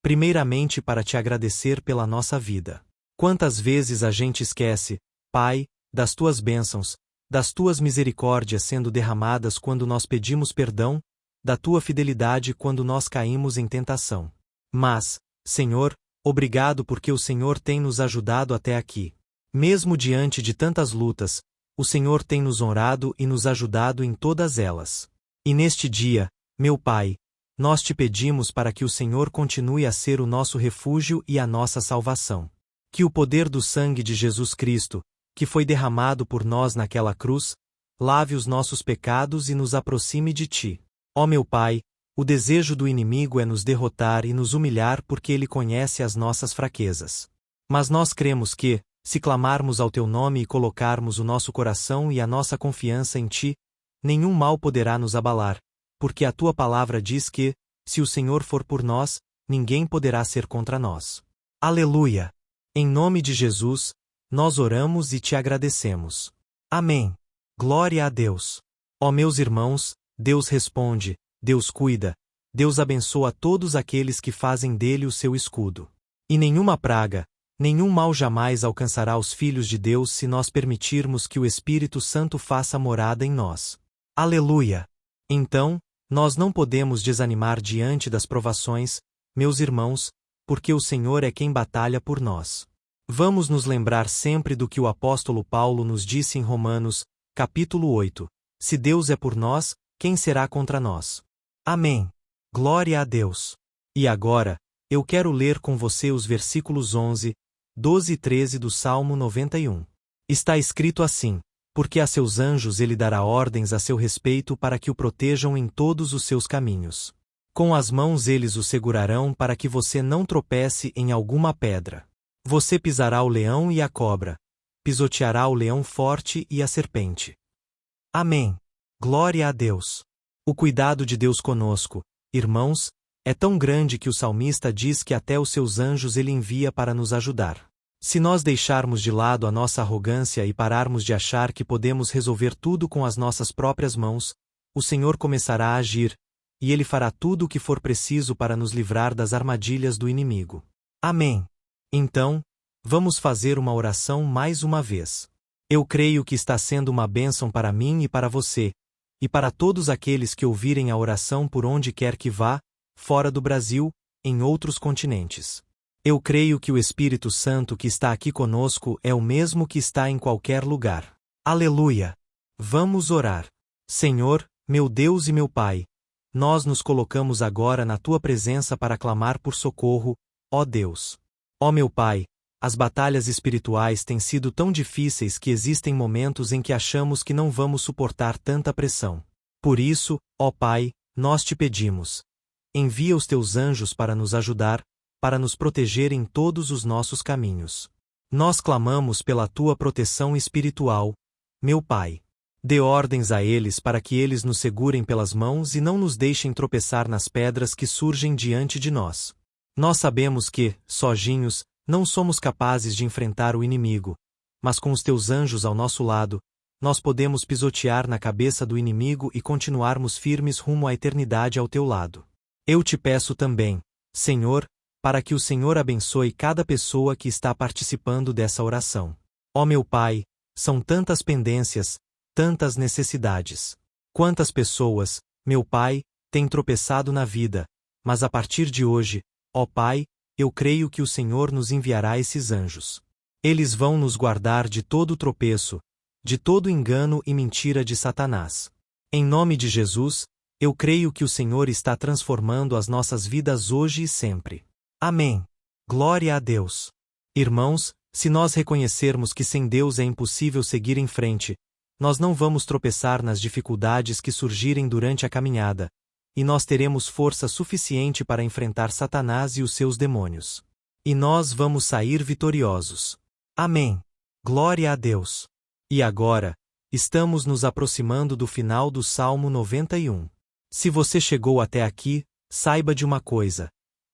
primeiramente para te agradecer pela nossa vida. Quantas vezes a gente esquece, Pai, das tuas bênçãos, das tuas misericórdias sendo derramadas quando nós pedimos perdão, da tua fidelidade quando nós caímos em tentação. Mas, Senhor, obrigado porque o Senhor tem nos ajudado até aqui. Mesmo diante de tantas lutas, o Senhor tem nos honrado e nos ajudado em todas elas. E neste dia, meu Pai, nós te pedimos para que o Senhor continue a ser o nosso refúgio e a nossa salvação. Que o poder do sangue de Jesus Cristo, que foi derramado por nós naquela cruz, lave os nossos pecados e nos aproxime de ti. Ó meu Pai, o desejo do inimigo é nos derrotar e nos humilhar porque ele conhece as nossas fraquezas. Mas nós cremos que, se clamarmos ao teu nome e colocarmos o nosso coração e a nossa confiança em ti, nenhum mal poderá nos abalar, porque a tua palavra diz que, se o Senhor for por nós, ninguém poderá ser contra nós. Aleluia! Em nome de Jesus, nós oramos e te agradecemos. Amém. Glória a Deus. Ó meus irmãos, Deus responde, Deus cuida, Deus abençoa todos aqueles que fazem dele o seu escudo. E nenhuma praga, nenhum mal jamais alcançará os filhos de Deus se nós permitirmos que o Espírito Santo faça morada em nós. Aleluia! Então, nós não podemos desanimar diante das provações, meus irmãos, porque o Senhor é quem batalha por nós. Vamos nos lembrar sempre do que o apóstolo Paulo nos disse em Romanos, capítulo 8. Se Deus é por nós, quem será contra nós? Amém. Glória a Deus. E agora, eu quero ler com você os versículos 11, 12 e 13 do Salmo 91. Está escrito assim: porque a seus anjos ele dará ordens a seu respeito para que o protejam em todos os seus caminhos. Com as mãos eles o segurarão para que você não tropece em alguma pedra. Você pisará o leão e a cobra, pisoteará o leão forte e a serpente. Amém. Glória a Deus. O cuidado de Deus conosco, irmãos, é tão grande que o salmista diz que até os seus anjos ele envia para nos ajudar. Se nós deixarmos de lado a nossa arrogância e pararmos de achar que podemos resolver tudo com as nossas próprias mãos, o Senhor começará a agir, e Ele fará tudo o que for preciso para nos livrar das armadilhas do inimigo. Amém. Então, vamos fazer uma oração mais uma vez. Eu creio que está sendo uma bênção para mim e para você, e para todos aqueles que ouvirem a oração por onde quer que vá, fora do Brasil, em outros continentes. Eu creio que o Espírito Santo que está aqui conosco é o mesmo que está em qualquer lugar. Aleluia! Vamos orar. Senhor, meu Deus e meu Pai, nós nos colocamos agora na Tua presença para clamar por socorro, ó Deus. Ó meu Pai, as batalhas espirituais têm sido tão difíceis que existem momentos em que achamos que não vamos suportar tanta pressão. Por isso, ó Pai, nós te pedimos. Envia os Teus anjos para nos ajudar, para nos proteger em todos os nossos caminhos. Nós clamamos pela Tua proteção espiritual, meu Pai. Dê ordens a eles para que eles nos segurem pelas mãos e não nos deixem tropeçar nas pedras que surgem diante de nós. Nós sabemos que, sozinhos, não somos capazes de enfrentar o inimigo, mas com os Teus anjos ao nosso lado, nós podemos pisotear na cabeça do inimigo e continuarmos firmes rumo à eternidade ao Teu lado. Eu te peço também, Senhor, para que o Senhor abençoe cada pessoa que está participando dessa oração. Ó meu Pai, são tantas pendências, tantas necessidades. Quantas pessoas, meu Pai, têm tropeçado na vida, mas a partir de hoje, ó Pai, eu creio que o Senhor nos enviará esses anjos. Eles vão nos guardar de todo tropeço, de todo engano e mentira de Satanás. Em nome de Jesus, eu creio que o Senhor está transformando as nossas vidas hoje e sempre. Amém. Glória a Deus. Irmãos, se nós reconhecermos que sem Deus é impossível seguir em frente, nós não vamos tropeçar nas dificuldades que surgirem durante a caminhada, e nós teremos força suficiente para enfrentar Satanás e os seus demônios. E nós vamos sair vitoriosos. Amém. Glória a Deus. E agora, estamos nos aproximando do final do Salmo 91. Se você chegou até aqui, saiba de uma coisa.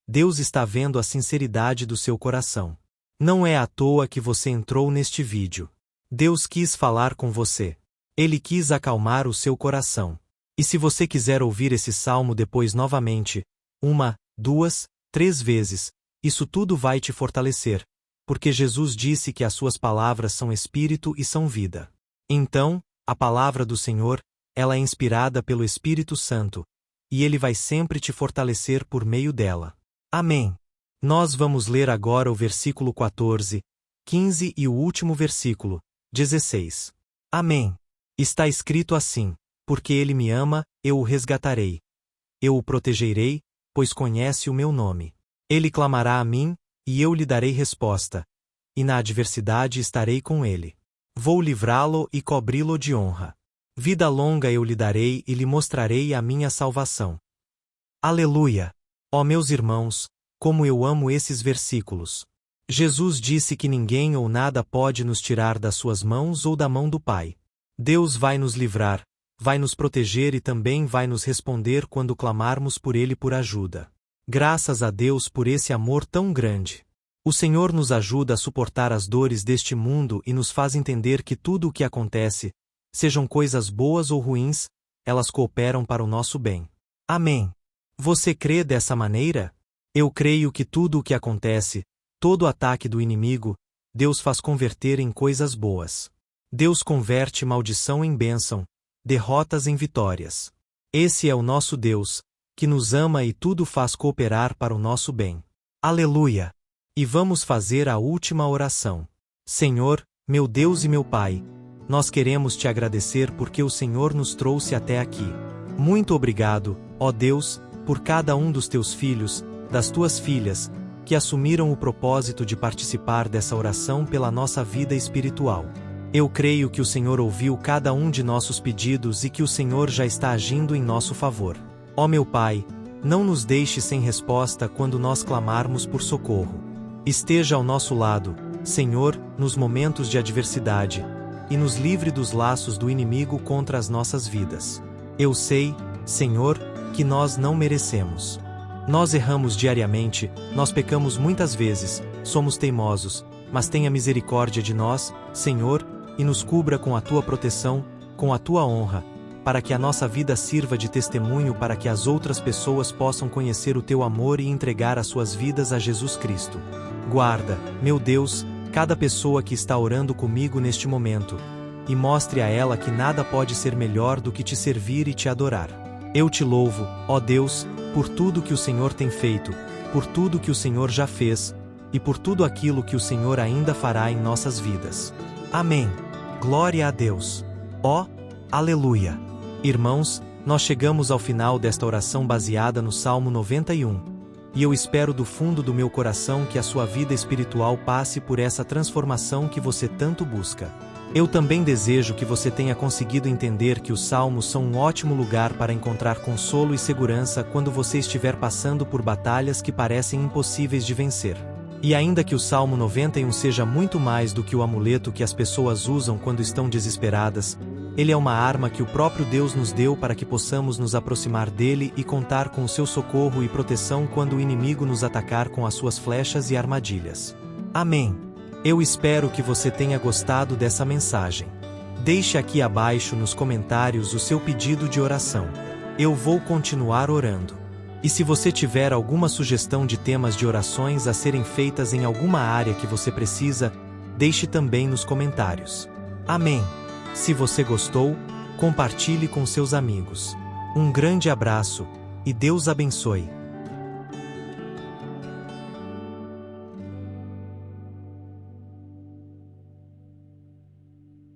Deus está vendo a sinceridade do seu coração. Não é à toa que você entrou neste vídeo. Deus quis falar com você. Ele quis acalmar o seu coração. E se você quiser ouvir esse salmo depois novamente, 1, 2, 3 vezes, isso tudo vai te fortalecer, porque Jesus disse que as suas palavras são espírito e são vida. Então, a palavra do Senhor, ela é inspirada pelo Espírito Santo, e ele vai sempre te fortalecer por meio dela. Amém. Nós vamos ler agora o versículo 14, 15 e o último versículo, 16. Amém. Está escrito assim: porque ele me ama, eu o resgatarei. Eu o protegerei, pois conhece o meu nome. Ele clamará a mim, e eu lhe darei resposta. E na adversidade estarei com ele. Vou livrá-lo e cobri-lo de honra. Vida longa eu lhe darei e lhe mostrarei a minha salvação. Aleluia! Ó meus irmãos, como eu amo esses versículos. Jesus disse que ninguém ou nada pode nos tirar das suas mãos ou da mão do Pai. Deus vai nos livrar, vai nos proteger e também vai nos responder quando clamarmos por Ele por ajuda. Graças a Deus por esse amor tão grande. O Senhor nos ajuda a suportar as dores deste mundo e nos faz entender que tudo o que acontece, sejam coisas boas ou ruins, elas cooperam para o nosso bem. Amém. Você crê dessa maneira? Eu creio que tudo o que acontece, todo ataque do inimigo, Deus faz converter em coisas boas. Deus converte maldição em bênção, derrotas em vitórias. Esse é o nosso Deus, que nos ama e tudo faz cooperar para o nosso bem. Aleluia! E vamos fazer a última oração. Senhor, meu Deus e meu Pai, nós queremos te agradecer porque o Senhor nos trouxe até aqui. Muito obrigado, ó Deus, por cada um dos teus filhos, das tuas filhas, que assumiram o propósito de participar dessa oração pela nossa vida espiritual. Eu creio que o Senhor ouviu cada um de nossos pedidos e que o Senhor já está agindo em nosso favor. Ó meu Pai, não nos deixe sem resposta quando nós clamarmos por socorro. Esteja ao nosso lado, Senhor, nos momentos de adversidade, e nos livre dos laços do inimigo contra as nossas vidas. Eu sei, Senhor, que nós não merecemos. Nós erramos diariamente, nós pecamos muitas vezes, somos teimosos, mas tenha misericórdia de nós, Senhor, e nos cubra com a tua proteção, com a tua honra, para que a nossa vida sirva de testemunho para que as outras pessoas possam conhecer o teu amor e entregar as suas vidas a Jesus Cristo. Guarda, meu Deus, cada pessoa que está orando comigo neste momento, e mostre a ela que nada pode ser melhor do que te servir e te adorar. Eu te louvo, ó Deus, por tudo que o Senhor tem feito, por tudo que o Senhor já fez, e por tudo aquilo que o Senhor ainda fará em nossas vidas. Amém. Glória a Deus. Ó, aleluia. Irmãos, nós chegamos ao final desta oração baseada no Salmo 91. E eu espero do fundo do meu coração que a sua vida espiritual passe por essa transformação que você tanto busca. Eu também desejo que você tenha conseguido entender que os salmos são um ótimo lugar para encontrar consolo e segurança quando você estiver passando por batalhas que parecem impossíveis de vencer. E ainda que o Salmo 91 seja muito mais do que o amuleto que as pessoas usam quando estão desesperadas, ele é uma arma que o próprio Deus nos deu para que possamos nos aproximar dele e contar com o seu socorro e proteção quando o inimigo nos atacar com as suas flechas e armadilhas. Amém. Eu espero que você tenha gostado dessa mensagem. Deixe aqui abaixo nos comentários o seu pedido de oração. Eu vou continuar orando. E se você tiver alguma sugestão de temas de orações a serem feitas em alguma área que você precisa, deixe também nos comentários. Amém. Se você gostou, compartilhe com seus amigos. Um grande abraço, e Deus abençoe.